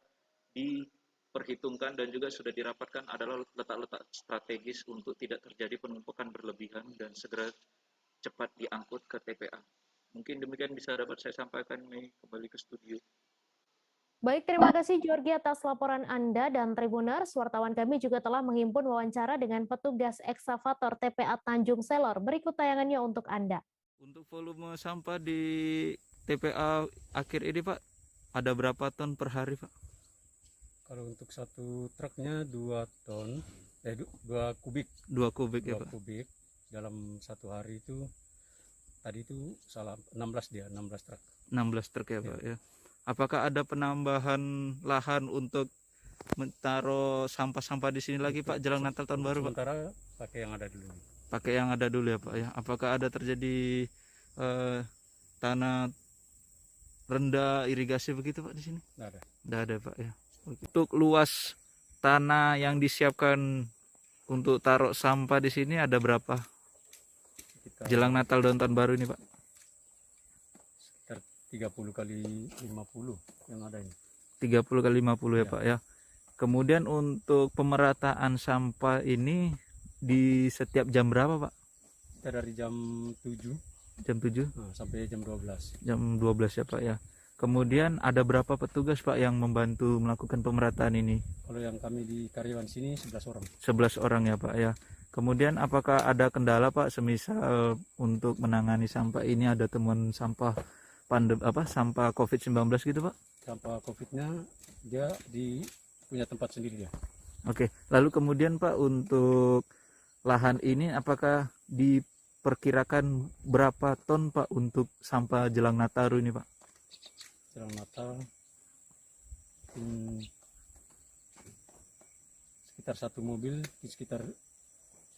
diperhitungkan dan juga sudah dirapatkan adalah letak-letak strategis untuk tidak terjadi penumpukan berlebihan dan segera cepat diangkut ke TPA. Mungkin demikian bisa dapat saya sampaikan, Mei. Kembali ke studio. Baik, terima kasih Georgie atas laporan Anda, dan Tribuners, wartawan kami juga telah menghimpun wawancara dengan petugas ekskavator TPA Tanjung Selor. Berikut tayangannya untuk Anda. Untuk volume sampah di TPA akhir ini, Pak, ada berapa ton per hari, Pak? Kalau untuk satu truknya 2 ton, 2 kubik. 2 kubik ya, 2 Pak? kubik dalam satu hari itu, tadi itu 16 truk. 16 truk ya, Pak, ya. Apakah ada penambahan lahan untuk menaruh sampah-sampah di sini lagi, Pak, jelang Natal tahun baru, Pak? Sementara pakai yang ada dulu. Pakai yang ada dulu ya, Pak, ya. Apakah ada terjadi tanah rendah irigasi begitu, Pak, di sini? Nggak ada. Nggak ada, Pak, ya. Untuk luas tanah yang disiapkan untuk taruh sampah di sini ada berapa? Jelang Natal dan tahun baru ini, Pak? 30 kali 50 yang ada ini. 30 kali 50 ya, Pak, ya. Kemudian untuk pemerataan sampah ini di setiap jam berapa, Pak? Kita dari jam 7. Jam 7? Sampai jam 12. Jam 12 ya, Pak, ya. Kemudian ada berapa petugas, Pak, yang membantu melakukan pemerataan ini? Kalau yang kami di karyawan sini 11 orang. 11 orang ya, Pak, ya. Kemudian apakah ada kendala, Pak, semisal untuk menangani sampah ini ada temuan sampah sampah COVID-19 gitu, Pak? Sampah COVID-nya dia punya tempat sendiri ya. Oke, lalu kemudian, Pak, untuk lahan ini apakah diperkirakan berapa ton, Pak, untuk sampah jelang Nataru ini, Pak? Jelang Natal sekitar satu mobil sekitar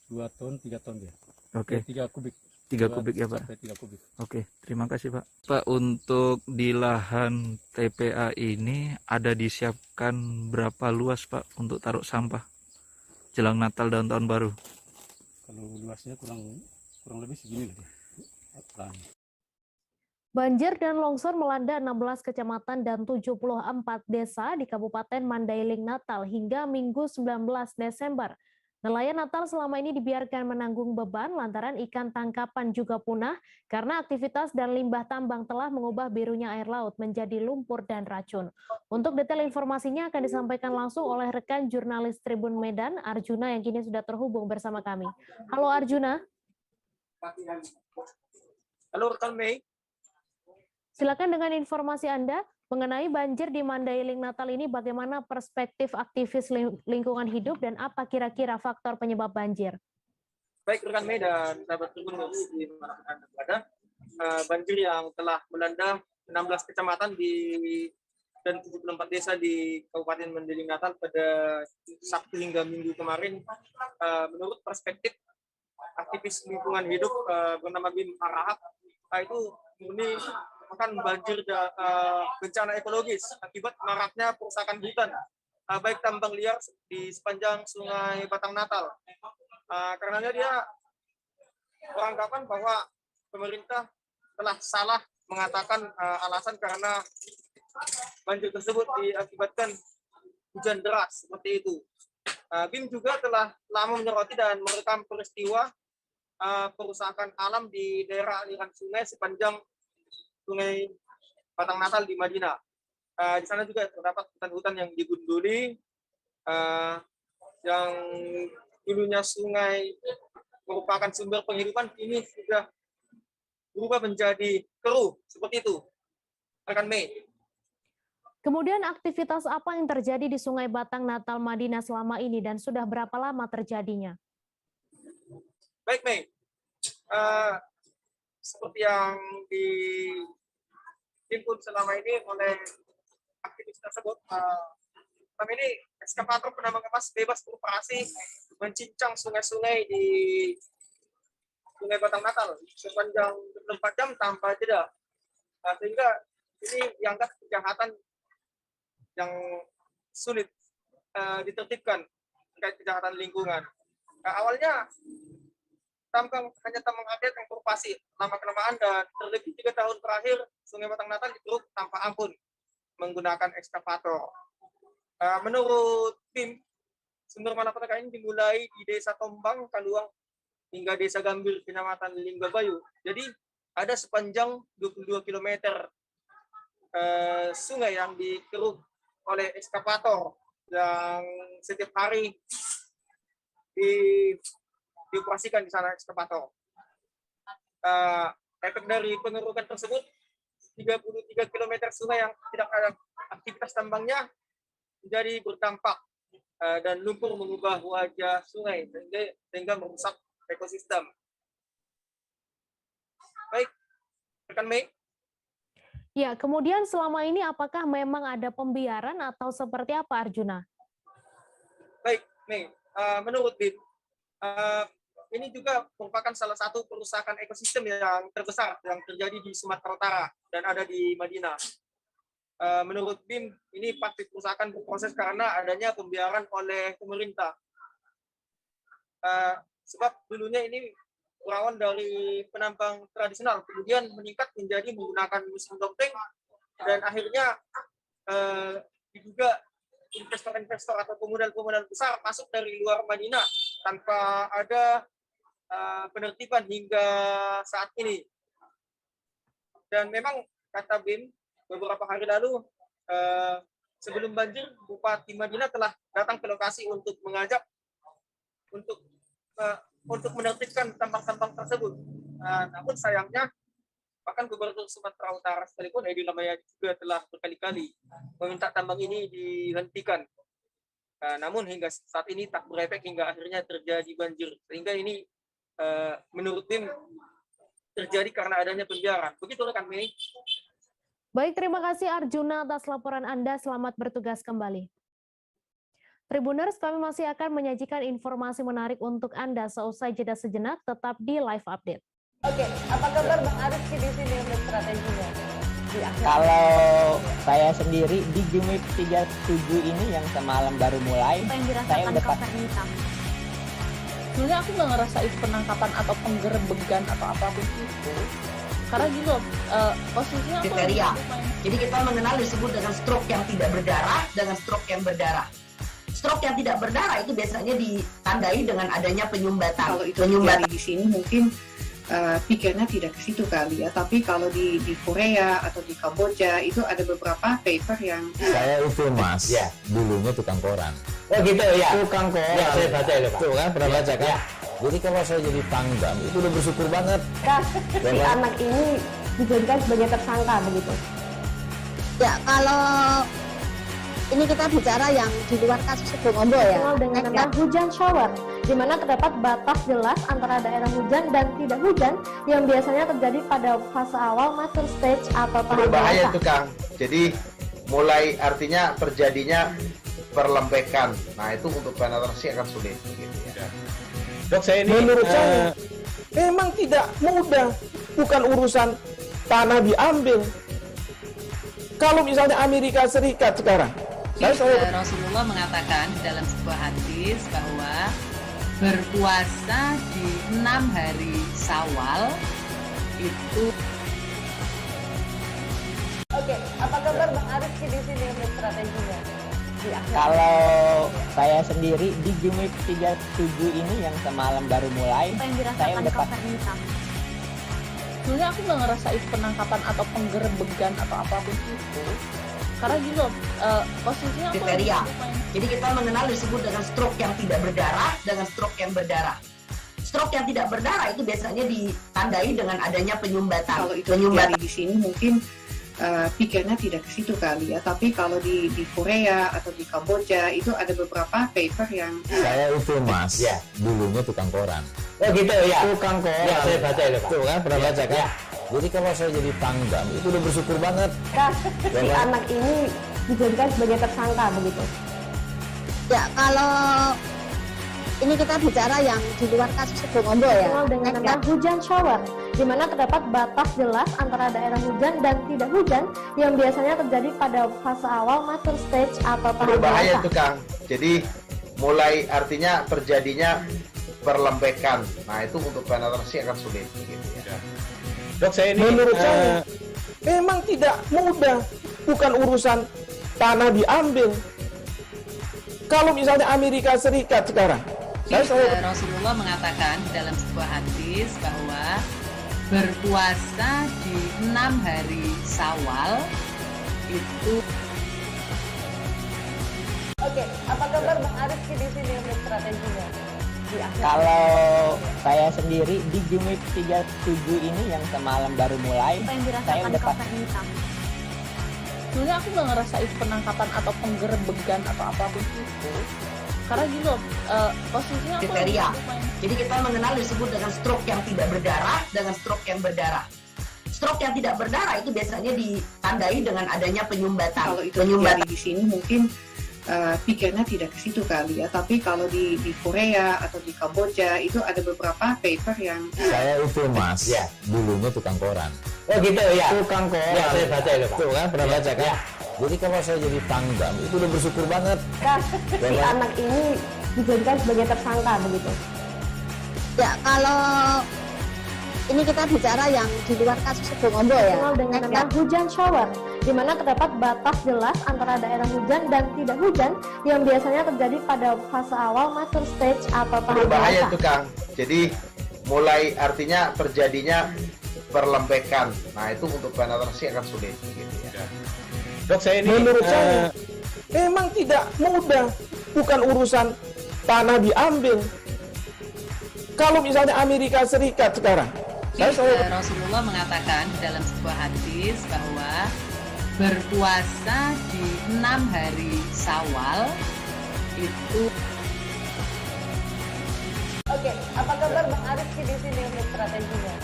2 ton 3 ton ya. Oke. 3 kubik. 3 kubik ya, Pak. 3 kubik. Oke, terima kasih, Pak. Pak, untuk di lahan TPA ini ada disiapkan berapa luas, Pak, untuk taruh sampah jelang Natal dan tahun baru? Kalau luasnya kurang lebih segini lah. Banjir dan longsor melanda 16 kecamatan dan 74 desa di Kabupaten Mandailing Natal hingga Minggu 19 Desember. Nelayan Natal selama ini dibiarkan menanggung beban lantaran ikan tangkapan juga punah karena aktivitas dan limbah tambang telah mengubah birunya air laut menjadi lumpur dan racun. Untuk detail informasinya akan disampaikan langsung oleh rekan jurnalis Tribun Medan, Arjuna, yang kini sudah terhubung bersama kami. Halo Arjuna. Halo rekan Mei. Silakan dengan informasi Anda mengenai banjir di Mandailing Natal ini, bagaimana perspektif aktivis lingkungan hidup dan apa kira-kira faktor penyebab banjir? Baik rekan Mei dan sahabat Tribun di mana Anda berada, banjir yang telah melanda 16 kecamatan dan 74 desa di Kabupaten Mandailing Natal pada Sabtu hingga Minggu kemarin, menurut perspektif aktivis lingkungan hidup bernama Bim Arahap, itu murni akan banjir bencana ekologis akibat maraknya perusakan hutan, baik tambang liar di sepanjang Sungai Batang Natal. Karenanya dia beranggapan bahwa pemerintah telah salah mengatakan alasan karena banjir tersebut diakibatkan hujan deras seperti itu. BIM juga telah lama menyoroti dan merekam peristiwa perusakan alam di daerah aliran sungai sepanjang Sungai Batang Natal di Madinah. Di sana juga terdapat hutan-hutan yang digunduli, yang dulunya sungai merupakan sumber penghidupan, ini sudah berubah menjadi keruh seperti itu. Rekan Mei. Kemudian aktivitas apa yang terjadi di Sungai Batang Natal Madinah selama ini dan sudah berapa lama terjadinya? Baik Mei. Seperti yang dihimpun selama ini oleh aktivis tersebut, kami ini ekskavator penambang emas bebas beroperasi mencincang sungai-sungai di Sungai Batang Natal sepanjang 24 jam tanpa jeda, sehingga ini dianggap kejahatan yang sulit ditertibkan terkait kejahatan lingkungan. Awalnya hanya tambang update yang beroperasi lama-kelamaan dan terlebih 3 tahun terakhir Sungai Batang Natal dikeruk tanpa ampun menggunakan ekskavator. Menurut tim, sumber malapetaka ini dimulai di Desa Tombang, Kaluang hingga Desa Gambir, Kecamatan Linggabayu. Jadi ada sepanjang 22 km sungai yang dikeruk oleh ekskavator yang setiap hari dioperasikan di sana ekskavator. Efek dari pengerukan tersebut, 33 km sungai yang tidak ada aktivitas tambangnya menjadi berdampak dan lumpur mengubah wajah sungai sehingga merusak ekosistem. Baik, rekan Mei. Ya, kemudian selama ini apakah memang ada pembiaran atau seperti apa, Arjuna? Baik, Mei. Menurut BIM, ini juga merupakan salah satu perusakan ekosistem yang terbesar yang terjadi di Sumatera Utara dan ada di Madinah. Menurut BIM, ini pasti perusakan berproses karena adanya pembiaran oleh pemerintah. Sebab dulunya ini berawal dari penambang tradisional, kemudian meningkat menjadi menggunakan mesin dompeng, dan akhirnya diduga investor-investor atau pemuda-pemuda besar masuk dari luar Madinah tanpa ada penertiban hingga saat ini. Dan memang kata BIM, beberapa hari lalu sebelum banjir, Bupati Madinah telah datang ke lokasi untuk mengajak untuk menertibkan tambang-tambang tersebut. Namun sayangnya, bahkan Gubernur Sumatera Utara sekalipun Edi Rahmayadi juga telah berkali-kali meminta tambang ini dihentikan. Namun hingga saat ini tak berefek hingga akhirnya terjadi banjir. Sehingga ini menurut tim terjadi karena adanya pembiaran. Begitu rekan Mei. Baik, terima kasih Arjuna atas laporan Anda. Selamat bertugas kembali. Tribuners, kami masih akan menyajikan informasi menarik untuk Anda seusai jeda sejenak, tetap di Live Update. Oke, apa kabar Bang Ariski di sini untuk strateginya? Kalau saya sendiri di Jumip 37 ini yang semalam baru mulai, saya udah hitam. Sebenarnya aku nggak ngerasa itu penangkapan atau penggerebegan atau apapun itu, Karena gitu, posisinya aku kriteria. Jadi kita mengenal disebut dengan stroke yang tidak berdarah dengan stroke yang berdarah. Stroke yang tidak berdarah itu biasanya ditandai dengan adanya penyumbatan. Kalau itu terjadi di sini mungkin pikirnya tidak ke situ kali ya. Tapi kalau di Korea atau di Kamboja itu ada beberapa paper yang saya itu mas, ya dulunya tukang koran. Oh gitu ya. Tukang koran. Ya, saya baca itu Pak. Tuh kan pernah baca kan? Ya. Jadi kalau saya jadi pangdam itu udah bersyukur banget. Si anak ini dijadikan sebagai tersangka begitu. Ya kalau ini kita bicara yang di luar kasus Sebongombo ya. Dikenal dengan nama hujan shower, di mana terdapat batas jelas antara daerah hujan dan tidak hujan yang biasanya terjadi pada fase awal mature stage atau tahap Berbahaya dewasa. itu Kang. Jadi mulai artinya terjadinya perlembekan. Nah itu untuk penetrasi akan sulit. Gitu ya. Dok saya ini Menurut saya memang tidak mudah, bukan urusan tanah diambil. Kalau misalnya Amerika Serikat sekarang, Rasulullah mengatakan dalam sebuah hadis bahwa berpuasa di 6 hari Syawal itu. Oke, apa kabar Bang Arief di sini untuk strateginya? Kalau saya sendiri di Jumip 37 ini yang semalam baru mulai, saya udah Sebenarnya aku nggak ngerasain penangkapan atau penggerebegan atau apapun itu. Karena gitu, posisinya aku kriteria. Jadi kita mengenal disebut dengan stroke yang tidak berdarah dengan stroke yang berdarah. Stroke yang tidak berdarah itu biasanya ditandai dengan adanya penyumbatan. kalau itu terjadi di sini mungkin pikirnya tidak ke situ kali ya. Tapi kalau di Korea atau di Kamboja itu ada beberapa paper yang saya itu mas, ya dulunya tukang koran. Oh gitu ya. Tukang koran. Ya, saya baca itu Pak. Tuh kan pernah baca kan? Ya. Jadi kalau saya jadi pangdam itu udah bersyukur banget. Si anak ini dijadikan sebagai tersangka begitu. Ya kalau ini kita bicara yang di luar kasus Sebongombo ya. Dikenal dengan nama hujan shower, di mana terdapat batas jelas antara daerah hujan dan tidak hujan yang biasanya terjadi pada fase awal mature stage atau tahap Berbahaya dewasa. itu Kang. Jadi mulai artinya terjadinya perlembekan. Nah itu untuk penetrasi akan sulit. Gitu ya. Dok saya ini menurut saya memang tidak mudah, bukan urusan tanah diambil. Kalau misalnya Amerika Serikat sekarang, Rasulullah mengatakan dalam sebuah hadis bahwa berpuasa di 6 hari Syawal itu. Oke, apa kabar Bang Arief di sini untuk strateginya? Kalau saya sendiri di Jumip 37 ini yang semalam baru mulai, saya udah Sebenarnya aku nggak ngerasain penangkapan atau penggerebegan atau apapun itu. Karena gitu, posisinya aku kriteria. Jadi kita mengenal disebut dengan stroke yang tidak berdarah dengan stroke yang berdarah. Stroke yang tidak berdarah itu biasanya ditandai dengan adanya penyumbatan. kalau itu terjadi di sini mungkin pikirnya tidak ke situ kali ya. Tapi kalau di Korea atau di Kamboja itu ada beberapa paper yang saya itu mas, ya dulunya tukang koran. Oh gitu ya. Tukang koran. Ya, saya baca itu Pak. Tuh kan pernah baca kan? Ya. Jadi kalau saya jadi pangdam itu udah bersyukur banget. Si anak ini dijadikan sebagai tersangka begitu. Ya kalau ini kita bicara yang di luar kasus Sebongombo ya. Dikenal dengan nama hujan shower, di mana terdapat batas jelas antara daerah hujan dan tidak hujan yang biasanya terjadi pada fase awal mature stage atau tahap Berbahaya dewasa. itu Kang. Jadi mulai artinya terjadinya perlembekan. Nah itu untuk penetrasi akan sulit. Gitu ya. Dok saya ini menurut saya memang tidak mudah, bukan urusan tanah diambil. Kalau misalnya Amerika Serikat sekarang, Rasulullah mengatakan dalam sebuah hadis bahwa berpuasa di 6 hari Syawal itu. Oke, apa kabar Bang Arief di sini untuk strateginya?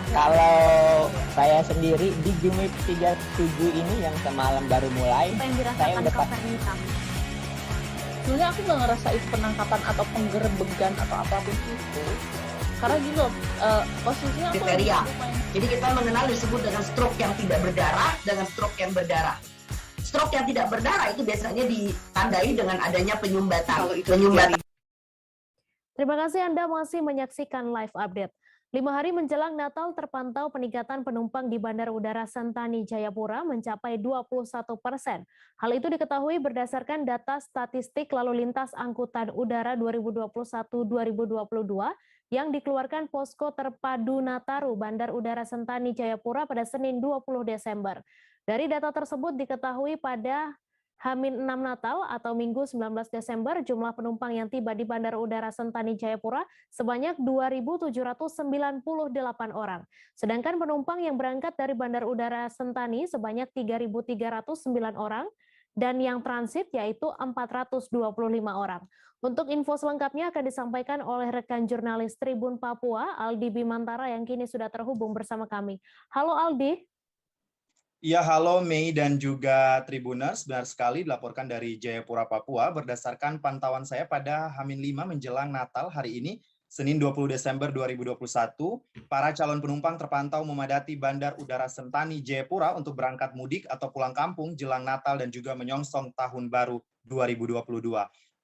Kalau saya sendiri di Jumip 37 ini yang semalam baru mulai, saya udah Sebenarnya aku nggak ngerasain penangkapan atau penggerebegan atau apapun itu. Karena gitu, posisinya aku kriteria. Jadi kita mengenal disebut dengan stroke yang tidak berdarah dengan stroke yang berdarah. Stroke yang tidak berdarah itu biasanya ditandai dengan adanya penyumbatan. kalau itu terjadi. Terima kasih Anda masih menyaksikan live update. 5 hari menjelang Natal terpantau peningkatan penumpang di Bandar Udara Sentani Jayapura mencapai 21%. Hal itu diketahui berdasarkan data statistik lalu lintas angkutan udara 2021-2022 yang dikeluarkan Posko Terpadu Nataru Bandar Udara Sentani Jayapura pada Senin 20 Desember. Dari data tersebut diketahui pada H-6 Natal atau Minggu 19 Desember, jumlah penumpang yang tiba di Bandar Udara Sentani Jayapura sebanyak 2.798 orang. Sedangkan penumpang yang berangkat dari Bandar Udara Sentani sebanyak 3.309 orang dan yang transit yaitu 425 orang. Untuk info selengkapnya akan disampaikan oleh rekan jurnalis Tribun Papua, Aldi Bimantara yang kini sudah terhubung bersama kami. Halo Aldi. Ya, halo Mei dan juga Tribuners, benar sekali dilaporkan dari Jayapura, Papua. Berdasarkan pantauan saya pada H-5 menjelang Natal hari ini, Senin 20 Desember 2021, para calon penumpang terpantau memadati Bandar Udara Sentani Jayapura untuk berangkat mudik atau pulang kampung jelang Natal dan juga menyongsong Tahun Baru 2022.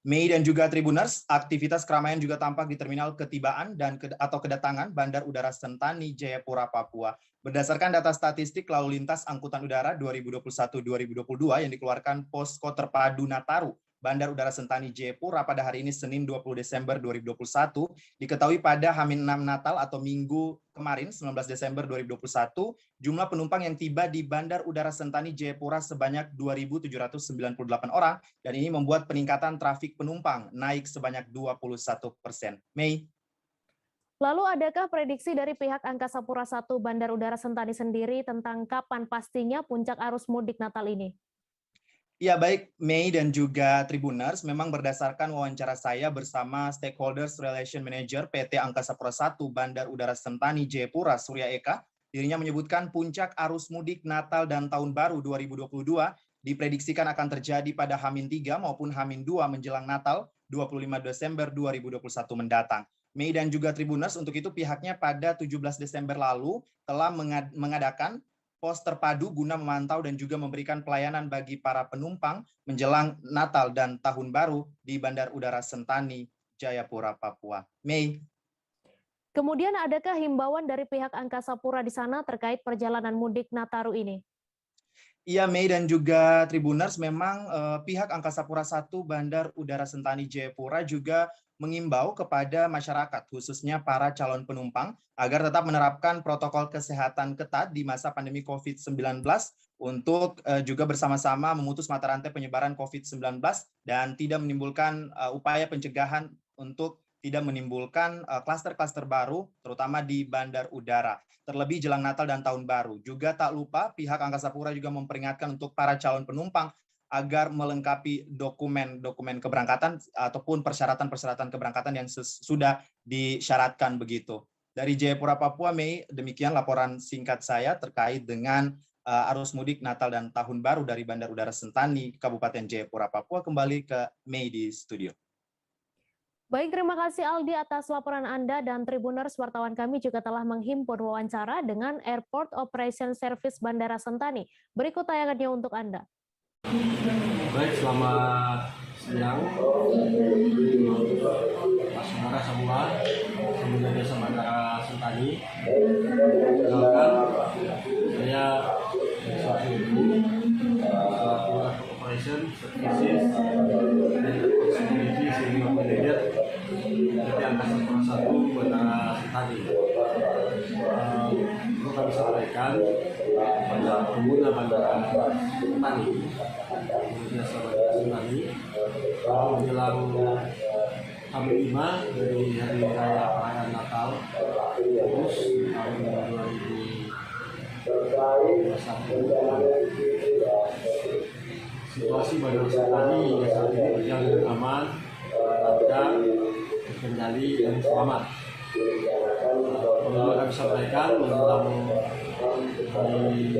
Mei dan juga Tribuners, aktivitas keramaian juga tampak di terminal ketibaan atau kedatangan Bandar Udara Sentani Jayapura, Papua. Berdasarkan data statistik lalu lintas angkutan udara 2021-2022 yang dikeluarkan Posko Terpadu Nataru Bandar Udara Sentani Jayapura pada hari ini Senin 20 Desember 2021, diketahui pada H-6 Natal atau Minggu kemarin 19 Desember 2021, jumlah penumpang yang tiba di Bandar Udara Sentani Jayapura sebanyak 2.798 orang dan ini membuat peningkatan trafik penumpang naik sebanyak 21%. Mei. Lalu adakah prediksi dari pihak Angkasa Pura I Bandar Udara Sentani sendiri tentang kapan pastinya puncak arus mudik Natal ini? Ya, baik Mei dan juga Tribuners, memang berdasarkan wawancara saya bersama Stakeholders Relation Manager PT Angkasa Pura I Bandar Udara Sentani Jayapura, Surya Eka, dirinya menyebutkan puncak arus mudik Natal dan Tahun Baru 2022 diprediksikan akan terjadi pada H-3 maupun H-2 menjelang Natal 25 Desember 2021 mendatang. Mei dan juga Tribuners, untuk itu pihaknya pada 17 Desember lalu telah mengadakan pos terpadu guna memantau dan juga memberikan pelayanan bagi para penumpang menjelang Natal dan Tahun Baru di Bandar Udara Sentani, Jayapura, Papua. Mei. Kemudian adakah himbauan dari pihak Angkasa Pura di sana terkait perjalanan mudik Nataru ini? Iya, Mei dan juga Tribuners, memang pihak Angkasa Pura I Bandar Udara Sentani Jayapura juga mengimbau kepada masyarakat, khususnya para calon penumpang, agar tetap menerapkan protokol kesehatan ketat di masa pandemi COVID-19 untuk juga bersama-sama memutus mata rantai penyebaran COVID-19 dan tidak menimbulkan upaya pencegahan untuk tidak menimbulkan klaster-klaster baru, terutama di bandar udara, terlebih jelang Natal dan Tahun Baru. Juga tak lupa pihak Angkasa Pura juga memperingatkan untuk para calon penumpang agar melengkapi dokumen keberangkatan ataupun persyaratan keberangkatan yang sudah disyaratkan begitu. Dari Jayapura, Papua, Mei, demikian laporan singkat saya terkait dengan arus mudik Natal dan Tahun Baru dari Bandar Udara Sentani, Kabupaten Jayapura, Papua. Kembali ke Mei di studio. Baik, terima kasih Aldi atas laporan Anda, dan Tribuners, wartawan kami juga telah menghimpun wawancara dengan Airport Operation Service Bandara Sentani. Berikut tayangannya untuk Anda. Baik, selamat siang saudara semua, pengguna jasa Bandara Sentani. Perkenalkan, saya selaku Operation Services dan Security Senior Manager PT Angkasa Pura I Bandara Sentani. Perlu kami sampaikan kepada pengguna Bandara Sentani, jasa Bandara Sentani, menjelang H-5 dari Hari Raya Perayaan Natal terus tahun 2021, situasi Bandara Sentani hingga saat ini berjalan aman, lancar, terkendali dan selamat. Perlu kami sampaikan menjelang hari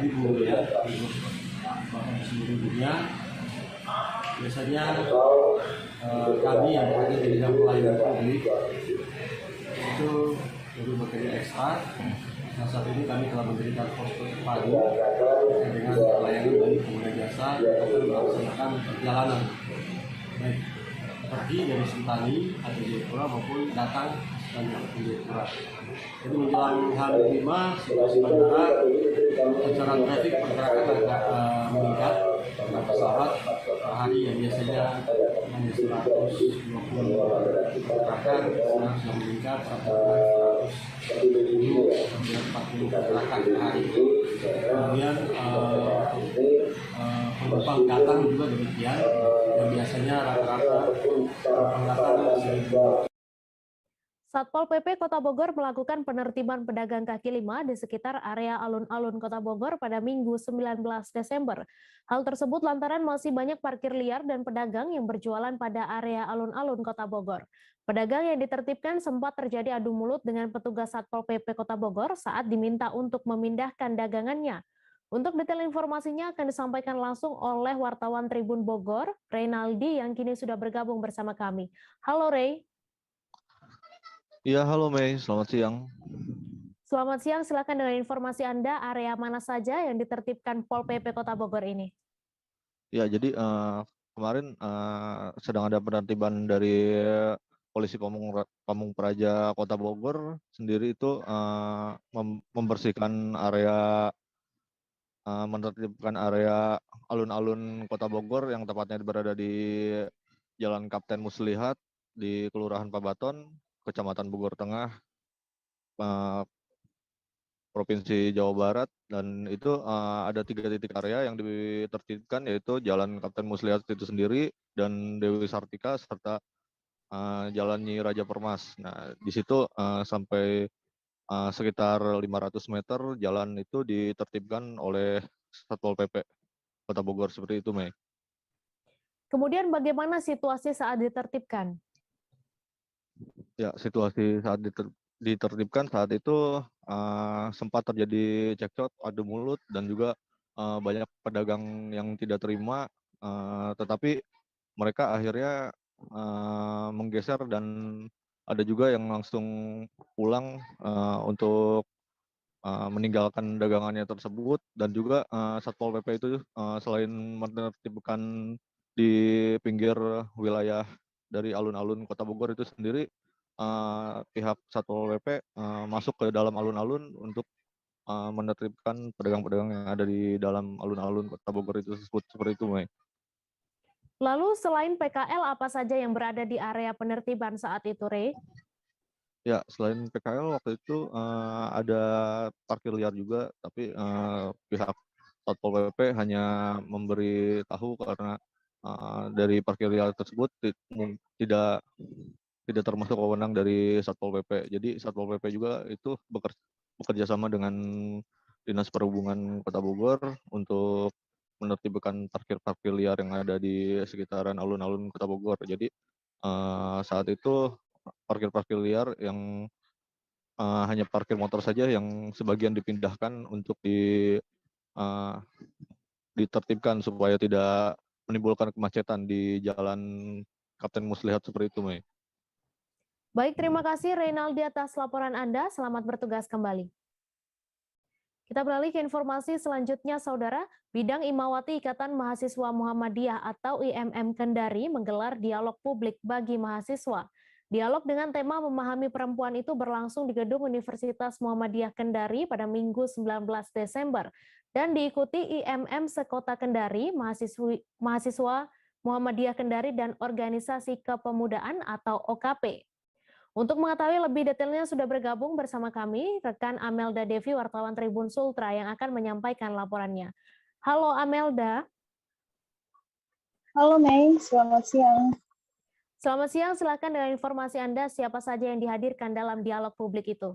libur ya, bahkan seluruh dunia, biasanya kami yang bekerja di bidang pelayanan publik itu perlu bekerja ekstra. Nah, saat ini kami telah mendirikan posko terpadu dengan pelayanan dari pengguna jasa yang akan melaksanakan perjalanan baik pergi dari Sentani atau Jayapura maupun datang dan Jayapura. Jadi menjelang H5 situasi bandara secara traffic pergerakan agak meningkat karena pesawat per hari yang biasanya hanya 120 pergerakan sekarang sudah meningkat sampai 140 sampai 40 pergerakan per hari. Kemudian penumpang datang juga demikian, yang biasanya rata-rata penumpang datang 1.000. Satpol PP Kota Bogor melakukan penertiban pedagang kaki lima di sekitar area alun-alun Kota Bogor pada Minggu 19 Desember. Hal tersebut lantaran masih banyak parkir liar dan pedagang yang berjualan pada area alun-alun Kota Bogor. Pedagang yang ditertibkan sempat terjadi adu mulut dengan petugas Satpol PP Kota Bogor saat diminta untuk memindahkan dagangannya. Untuk detail informasinya akan disampaikan langsung oleh wartawan Tribun Bogor, Reynaldi, yang kini sudah bergabung bersama kami. Halo Rey. Iya, halo Mei, selamat siang. Selamat siang, silakan dengan informasi Anda, area mana saja yang ditertibkan Pol PP Kota Bogor ini? Ya, jadi kemarin sedang ada penertiban dari Polisi Pamung Praja Kota Bogor sendiri itu membersihkan area, menertibkan area alun-alun Kota Bogor yang tepatnya berada di Jalan Kapten Muslihat di Kelurahan Pabaton, Kecamatan Bogor Tengah, Provinsi Jawa Barat, dan itu ada 3 titik area yang ditertibkan, yaitu Jalan Kapten Muslihat itu sendiri dan Dewi Sartika serta Jalan Nyi Raja Permas. Nah, di situ sampai sekitar 500 meter jalan itu ditertibkan oleh Satpol PP Kota Bogor, seperti itu, Mei. Kemudian bagaimana situasi saat ditertibkan? Ya, situasi saat ditertibkan saat itu sempat terjadi cekcok, adu mulut, dan juga banyak pedagang yang tidak terima, tetapi mereka akhirnya menggeser dan ada juga yang langsung pulang untuk meninggalkan dagangannya tersebut. Dan juga Satpol PP itu selain menertibkan di pinggir wilayah dari alun-alun Kota Bogor itu sendiri, pihak Satpol PP masuk ke dalam alun-alun untuk menertibkan pedagang-pedagang yang ada di dalam alun-alun Kota Bogor itu tersebut, seperti itu, Mei. Lalu selain PKL, apa saja yang berada di area penertiban saat itu, Rey? Ya, selain PKL waktu itu ada parkir liar juga, tapi pihak Satpol PP hanya memberi tahu karena dari parkir liar tersebut tidak termasuk wewenang dari Satpol PP. Jadi Satpol PP juga itu bekerja sama dengan Dinas Perhubungan Kota Bogor untuk menertibkan parkir-parkir liar yang ada di sekitaran alun-alun Kota Bogor. Jadi saat itu parkir-parkir liar yang hanya parkir motor saja yang sebagian dipindahkan untuk ditertibkan supaya tidak menimbulkan kemacetan di Jalan Kapten Muslihat, seperti itu, Mei. Baik, terima kasih Reynaldi atas laporan Anda. Selamat bertugas kembali. Kita beralih ke informasi selanjutnya, Saudara. Bidang Imawati Ikatan Mahasiswa Muhammadiyah atau IMM Kendari menggelar dialog publik bagi mahasiswa. Dialog dengan tema memahami perempuan itu berlangsung di Gedung Universitas Muhammadiyah Kendari pada Minggu 19 Desember dan diikuti IMM Sekota Kendari, mahasiswa Muhammadiyah Kendari, dan Organisasi Kepemudaan atau OKP. Untuk mengetahui lebih detailnya sudah bergabung bersama kami rekan Amelda Devi, wartawan Tribun Sultra, yang akan menyampaikan laporannya. Halo Amelda. Halo Mei, selamat siang. Selamat siang, silakan dengan informasi Anda, siapa saja yang dihadirkan dalam dialog publik itu?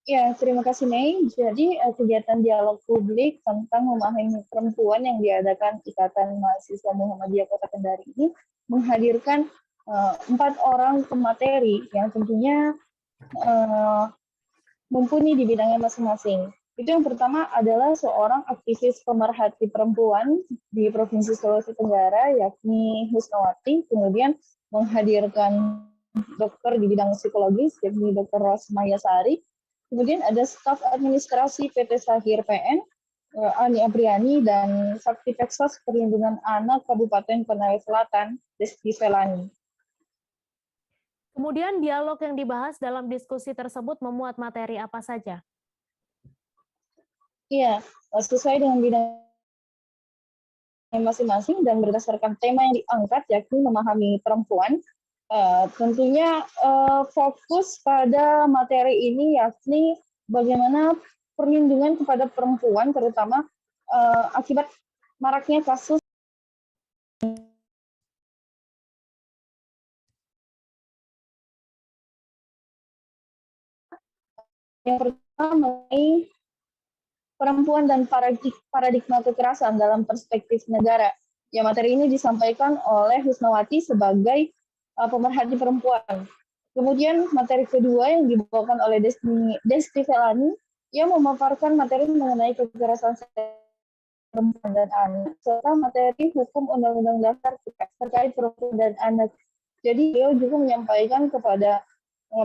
Ya, terima kasih Mei. Jadi kegiatan dialog publik tentang memahami perempuan yang diadakan Ikatan Mahasiswa Muhammadiyah Kota Kendari ini menghadirkan 4 orang pemateri yang tentunya mumpuni di bidangnya masing-masing. Itu yang pertama adalah seorang aktivis pemerhati perempuan di Provinsi Sulawesi Tenggara, yakni Husnawati, kemudian menghadirkan dokter di bidang psikologis, yakni Dr. Rosmaya Sari. Kemudian ada staf administrasi PT Sahir PN, Ani Apriani, dan Sakti Peksas Perlindungan Anak Kabupaten Konawe Selatan, Desti Selani. Kemudian dialog yang dibahas dalam diskusi tersebut memuat materi apa saja? Iya, sesuai dengan bidang masing-masing dan berdasarkan tema yang diangkat, yakni memahami perempuan. Tentunya fokus pada materi ini yakni bagaimana perlindungan kepada perempuan, terutama akibat maraknya kasus yang pertama mengenai perempuan dan paradigma kekerasan dalam perspektif negara. Ya, materi ini disampaikan oleh Husnawati sebagai pemerhati perempuan. Kemudian materi kedua yang dibawakan oleh Desti Felani yang memaparkan materi mengenai kekerasan perempuan dan anak, serta materi hukum Undang-Undang Dasar terkait perempuan dan anak. Jadi beliau juga menyampaikan kepada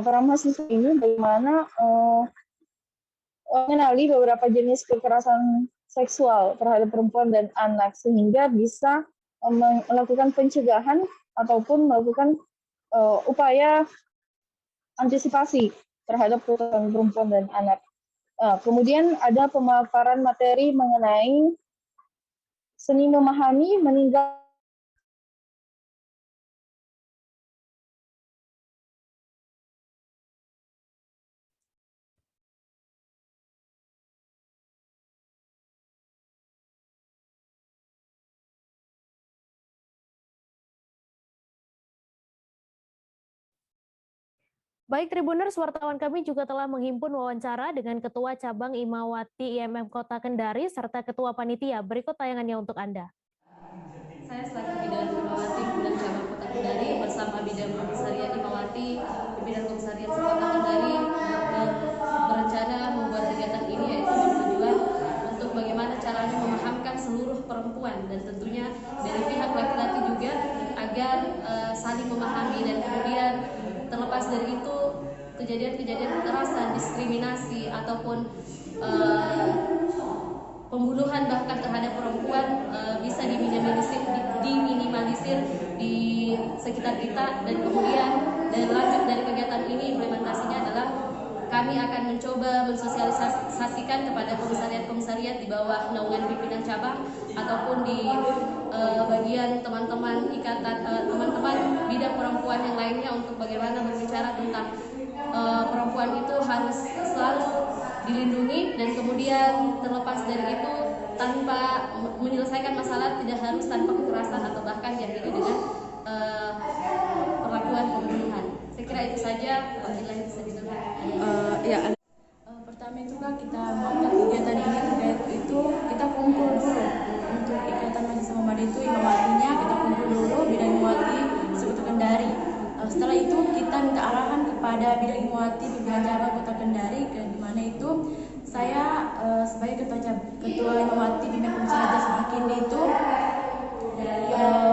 para mahasiswa ini bagaimana mengenali beberapa jenis kekerasan seksual terhadap perempuan dan anak, sehingga bisa melakukan pencegahan ataupun melakukan upaya antisipasi terhadap kekerasan perempuan dan anak. Kemudian ada pemaparan materi mengenai seni memahami meninggal Baik Tribuners, wartawan kami juga telah menghimpun wawancara dengan Ketua Cabang Imawati IMM Kota Kendari serta Ketua Panitia. Berikut tayangannya untuk Anda. Saya selaku Bidan Imawati Pimpinan Cabang Kota Kendari bersama Bidang Komisariat Imawati Pimpinan Komisariat Kota Kendari berencana membuat kegiatan ini, yaitu bertujuan untuk bagaimana caranya memahamkan seluruh perempuan dan tentunya dari pihak laki-laki juga agar saling memahami, dan kemudian terlepas dari itu kejadian-kejadian kekerasan, diskriminasi ataupun pembunuhan bahkan terhadap perempuan bisa diminimalisir di sekitar kita. Dan kemudian dari lanjut dari kegiatan ini, implementasinya adalah kami akan mencoba mensosialisasikan kepada komisariat-komisariat di bawah naungan pimpinan cabang ataupun di bagian teman-teman teman-teman bidang perempuan yang lainnya untuk bagaimana berbicara tentang perempuan itu harus selalu dilindungi, dan kemudian terlepas dari itu tanpa menyelesaikan masalah tidak harus tanpa kekerasan atau bahkan diakhiri dengan perlakuan pembunuhan. Saya kira itu saja. Pertama itu kan kita mengangkat kegiatan ini terkait itu kita kumpul dulu untuk Ikatan Mahasiswa Muhammadiyah itu Imawatinya kita kumpul dulu bidang Imawati Kota Kendari. Setelah itu kita minta arahan kepada bidang Imawati pimpinan cabang Kota Kendari, ke dimana itu saya sebagai ketua Imawati pimpinan Komisariat Jasa Hakini itu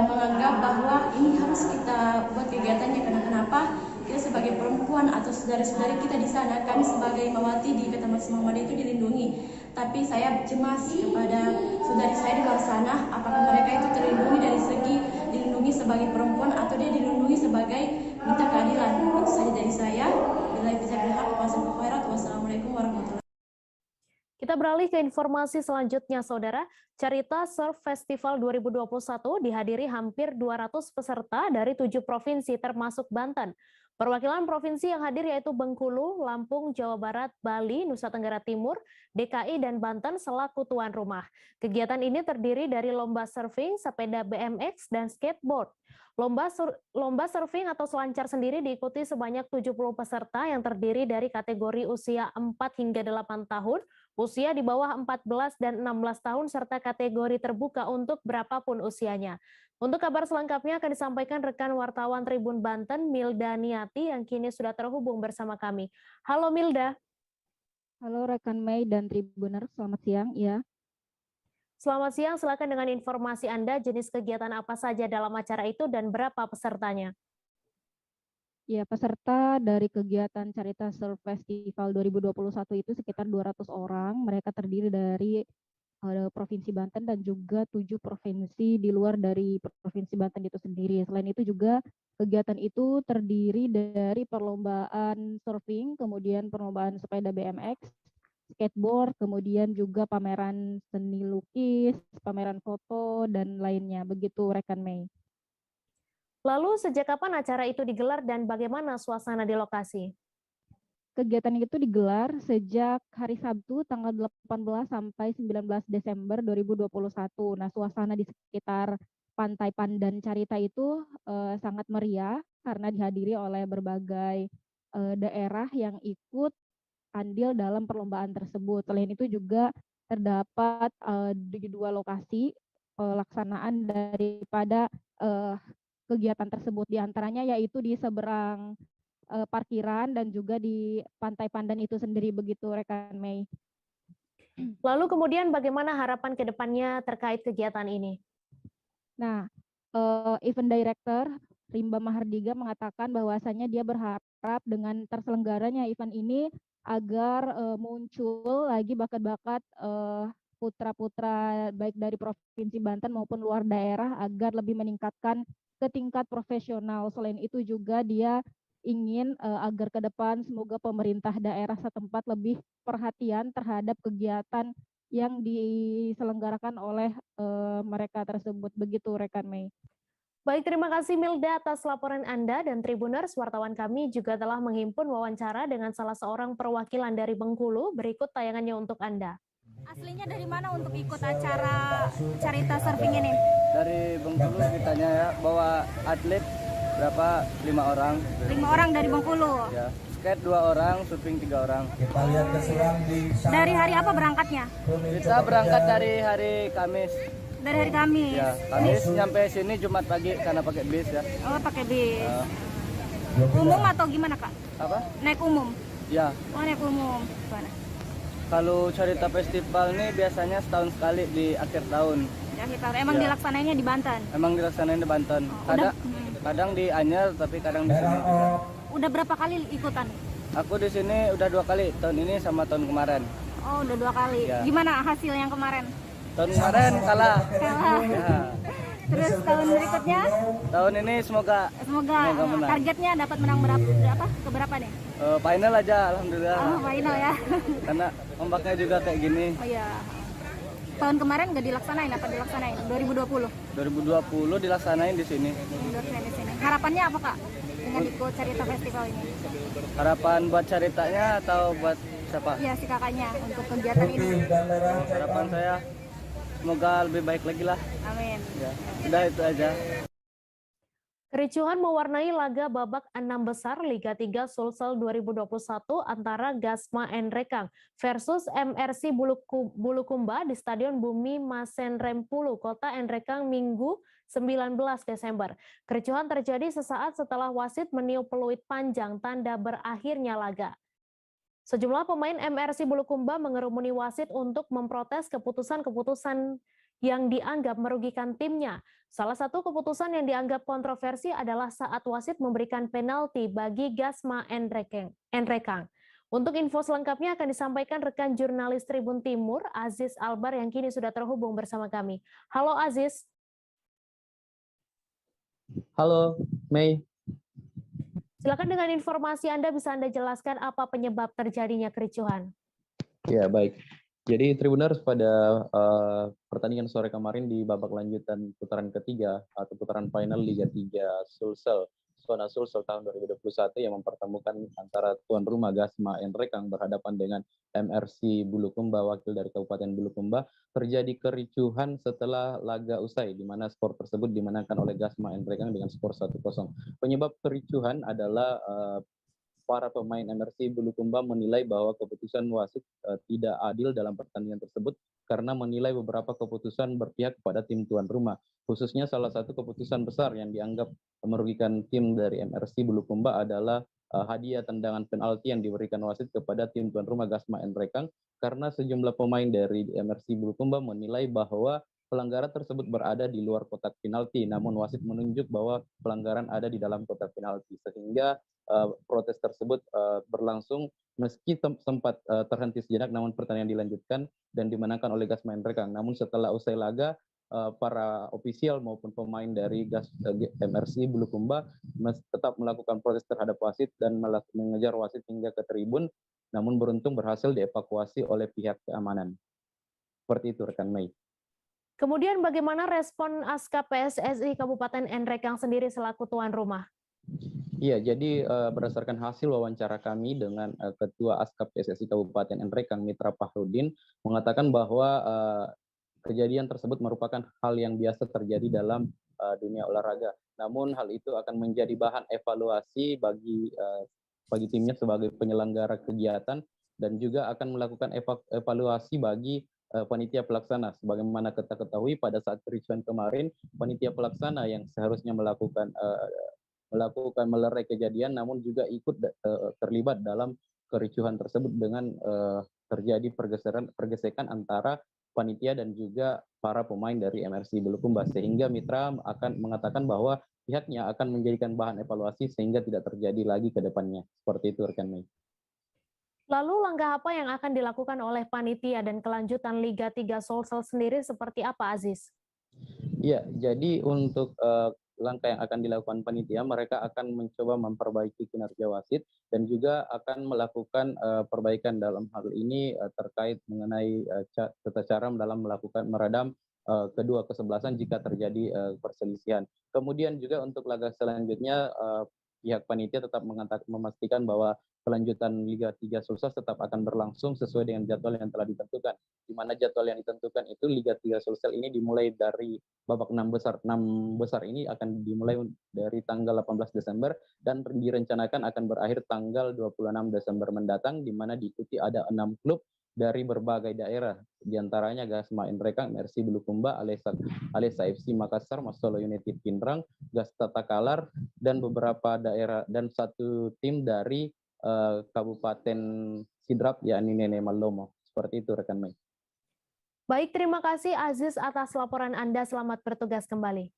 menganggap bahwa ini harus kita buat kegiatannya. Karena kenapa? Kita sebagai perempuan atau saudara-saudari kita di sana, kami sebagai Imawati di Ikatan Mahasiswa Muhammadiyah itu dilindungi. Tapi saya cemas kepada saudari saya di luar sana, apakah mereka itu terlindungi dari segi dilindungi sebagai perempuan atau dia dilindungi sebagai minta keadilan. Itu saja dari saya. Wassalamualaikum warahmatullahi wabarakatuh. Kita beralih ke informasi selanjutnya, Saudara. Cerita Surf Festival 2021 dihadiri hampir 200 peserta dari 7 provinsi termasuk Banten. Perwakilan provinsi yang hadir yaitu Bengkulu, Lampung, Jawa Barat, Bali, Nusa Tenggara Timur, DKI, dan Banten selaku tuan rumah. Kegiatan ini terdiri dari lomba surfing, sepeda BMX, dan skateboard. Lomba surfing atau selancar sendiri diikuti sebanyak 70 peserta yang terdiri dari kategori usia 4 hingga 8 tahun, usia di bawah 14 dan 16 tahun, serta kategori terbuka untuk berapapun usianya. Untuk kabar selengkapnya akan disampaikan rekan wartawan Tribun Banten, Milda Niati, yang kini sudah terhubung bersama kami. Halo Milda. Halo rekan Mei dan Tribuner, selamat siang. Ya. Selamat siang, silakan dengan informasi Anda, jenis kegiatan apa saja dalam acara itu dan berapa pesertanya? Ya, peserta dari kegiatan Cerita Surf Festival 2021 itu sekitar 200 orang. Mereka terdiri dari Provinsi Banten dan juga 7 provinsi di luar dari Provinsi Banten itu sendiri. Selain itu juga kegiatan itu terdiri dari perlombaan surfing, kemudian perlombaan sepeda BMX, skateboard, kemudian juga pameran seni lukis, pameran foto, dan lainnya. Begitu rekan Mei. Lalu sejak kapan acara itu digelar dan bagaimana suasana di lokasi? Kegiatan itu digelar sejak hari Sabtu tanggal 18 sampai 19 Desember 2021. Nah, suasana di sekitar Pantai Pandan Carita itu sangat meriah karena dihadiri oleh berbagai daerah yang ikut andil dalam perlombaan tersebut. Selain itu juga terdapat di 2 lokasi pelaksanaan daripada kegiatan tersebut, diantaranya yaitu di seberang parkiran dan juga di Pantai Pandan itu sendiri, begitu rekan Mei. Lalu kemudian bagaimana harapan ke depannya terkait kegiatan ini? Nah, event director Rimba Mahardiga mengatakan bahwasanya dia berharap dengan terselenggaranya event ini agar muncul lagi bakat-bakat putra-putra baik dari Provinsi Banten maupun luar daerah agar lebih meningkatkan ke tingkat profesional. Selain itu juga dia ingin agar ke depan semoga pemerintah daerah setempat lebih perhatian terhadap kegiatan yang diselenggarakan oleh mereka tersebut. Begitu rekan Mei. Baik, terima kasih Milda atas laporan Anda, dan Tribuners, wartawan kami juga telah menghimpun wawancara dengan salah seorang perwakilan dari Bengkulu. Berikut tayangannya untuk Anda. Aslinya dari mana untuk ikut acara Carita Surfing ini? Dari Bengkulu kitanya ya, bawa atlet berapa? 5 orang. 5 orang dari Bengkulu? Ya, skate 2 orang, surfing 3 orang. Kita lihat keseruan di sana. Dari hari apa berangkatnya? Kita berangkat dari hari Kamis. Dari hari Kamis? Ya, Kamis nyampe sini Jumat pagi karena pakai bis ya. Oh, pakai bis. Umum atau gimana, Kak? Apa? Naik umum? Ya. Oh, naik umum. Gimana? Kalau Carita Festival ini biasanya setahun sekali di akhir tahun. Di akhir tahun. Emang dilaksanainnya di Banten? Emang dilaksanain di Banten. Kadang di Anyer, tapi kadang di sini. Udah berapa kali ikutan? Aku di sini udah 2 kali, tahun ini sama tahun kemarin. Oh, udah 2 kali. Ya. Gimana hasil yang kemarin? Tahun kemarin kalah. Kalah. Ya. Terus tahun berikutnya? Tahun ini semoga menang. Targetnya dapat menang berapa? Keberapa nih? Final aja, alhamdulillah. Oh, final ya. Karena ombaknya juga kayak gini. Oh iya. Tahun kemarin nggak dilaksanain, apa dilaksanain? 2020? 2020 dilaksanain di sini. Di sini. Harapannya apa, Kak, dengan ikut Carita Festival ini? Harapan buat Caritanya atau buat siapa? Iya, si kakaknya untuk kegiatan ini. Harapan saya semoga lebih baik lagi lah. Amin. Ya, udah itu aja. Kericuhan mewarnai laga babak 6 besar Liga 3 Sulsel 2021 antara Gasma Enrekang versus MRC Bulukumba di Stadion Bumi Masen Rempulu, Kota Enrekang, Minggu 19 Desember. Kericuhan terjadi sesaat setelah wasit meniup peluit panjang tanda berakhirnya laga. Sejumlah pemain MRC Bulukumba mengerumuni wasit untuk memprotes keputusan-keputusan yang dianggap merugikan timnya. Salah satu keputusan yang dianggap kontroversi adalah saat wasit memberikan penalti bagi Gasma Enrekang. Untuk info selengkapnya akan disampaikan rekan jurnalis Tribun Timur, Aziz Albar, yang kini sudah terhubung bersama kami. Halo Aziz. Halo Mei. Silakan dengan informasi Anda, bisa Anda jelaskan apa penyebab terjadinya kericuhan? Ya, baik. Jadi Tribuners, pada pertandingan sore kemarin di babak lanjutan putaran ketiga atau putaran final Liga 3 Sulsel, Zona Sulsel tahun 2021 yang mempertemukan antara tuan rumah Gasma Enrekang berhadapan dengan MRC Bulukumba, wakil dari Kabupaten Bulukumba, terjadi kericuhan setelah laga usai, di mana skor tersebut dimenangkan oleh Gasma Enrekang dengan skor 1-0. Penyebab kericuhan adalah para pemain MRC Bulukumba menilai bahwa keputusan wasit tidak adil dalam pertandingan tersebut karena menilai beberapa keputusan berpihak kepada tim tuan rumah. Khususnya salah satu keputusan besar yang dianggap merugikan tim dari MRC Bulukumba adalah hadiah tendangan penalti yang diberikan wasit kepada tim tuan rumah Gasma Enrekang, karena sejumlah pemain dari MRC Bulukumba menilai bahwa pelanggaran tersebut berada di luar kotak penalti, namun wasit menunjuk bahwa pelanggaran ada di dalam kotak penalti, sehingga protes tersebut berlangsung Meski sempat terhenti sejenak, namun pertandingan dilanjutkan dan dimenangkan oleh Gas Main Rekang. Namun setelah usai laga, para ofisial maupun pemain dari MRC Bulukumba tetap melakukan protes terhadap wasit dan mengejar wasit hingga ke tribun, namun beruntung berhasil dievakuasi oleh pihak keamanan. Seperti itu rekan Mei. Kemudian bagaimana respon Askap PSSI Kabupaten Nrekang sendiri selaku tuan rumah? Iya, jadi berdasarkan hasil wawancara kami dengan Ketua Askap PSSI Kabupaten Nrekang, Mitra Fahrudin, mengatakan bahwa kejadian tersebut merupakan hal yang biasa terjadi dalam dunia olahraga. Namun hal itu akan menjadi bahan evaluasi bagi timnya sebagai penyelenggara kegiatan dan juga akan melakukan evaluasi bagi panitia pelaksana. Sebagaimana kita ketahui pada saat kericuhan kemarin, panitia pelaksana yang seharusnya melakukan melerai kejadian, namun juga ikut terlibat dalam kericuhan tersebut dengan terjadi pergesekan antara panitia dan juga para pemain dari MRC Bulukumba, sehingga Mitra akan mengatakan bahwa pihaknya akan menjadikan bahan evaluasi sehingga tidak terjadi lagi ke depannya. Seperti itu rekan Mei. Lalu langkah apa yang akan dilakukan oleh panitia dan kelanjutan Liga 3 Sulsel sendiri seperti apa, Aziz? Iya, jadi untuk langkah yang akan dilakukan panitia, mereka akan mencoba memperbaiki kinerja wasit dan juga akan melakukan perbaikan dalam hal ini terkait mengenai tata cara dalam meredam kedua kesebelasan jika terjadi perselisihan. Kemudian juga untuk laga selanjutnya pihak panitia tetap memastikan bahwa kelanjutan Liga 3 Sulsel tetap akan berlangsung sesuai dengan jadwal yang telah ditentukan. Di mana jadwal yang ditentukan itu Liga 3 Sulsel ini dimulai dari babak 6 besar. 6 besar ini akan dimulai dari tanggal 18 Desember dan direncanakan akan berakhir tanggal 26 Desember mendatang, di mana diikuti ada 6 klub dari berbagai daerah, diantaranya Gas Main Rekang, MRC Bulukumba, Alesa FC Makassar, Masolo United Pindrang, Gas Tata Kalar, dan beberapa daerah dan satu tim dari Kabupaten Sidrap, yakni Nene Malomo. Seperti itu rekan Mei. Baik, terima kasih Aziz atas laporan Anda. Selamat bertugas kembali.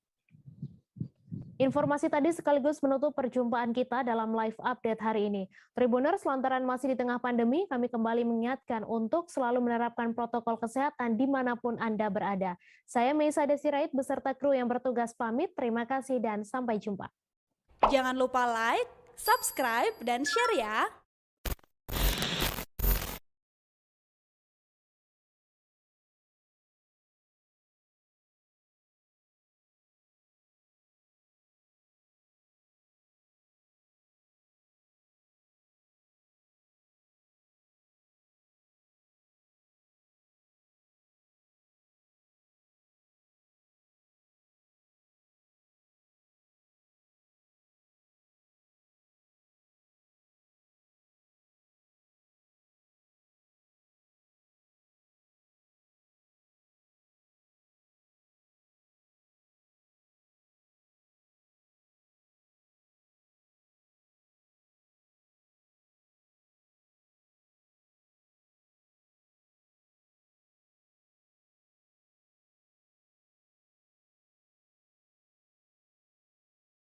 Informasi tadi sekaligus menutup perjumpaan kita dalam live update hari ini. Tribuners, lantaran masih di tengah pandemi, kami kembali mengingatkan untuk selalu menerapkan protokol kesehatan dimanapun Anda berada. Saya Meisa Desirait beserta kru yang bertugas pamit. Terima kasih dan sampai jumpa. Jangan lupa like, subscribe, dan share ya!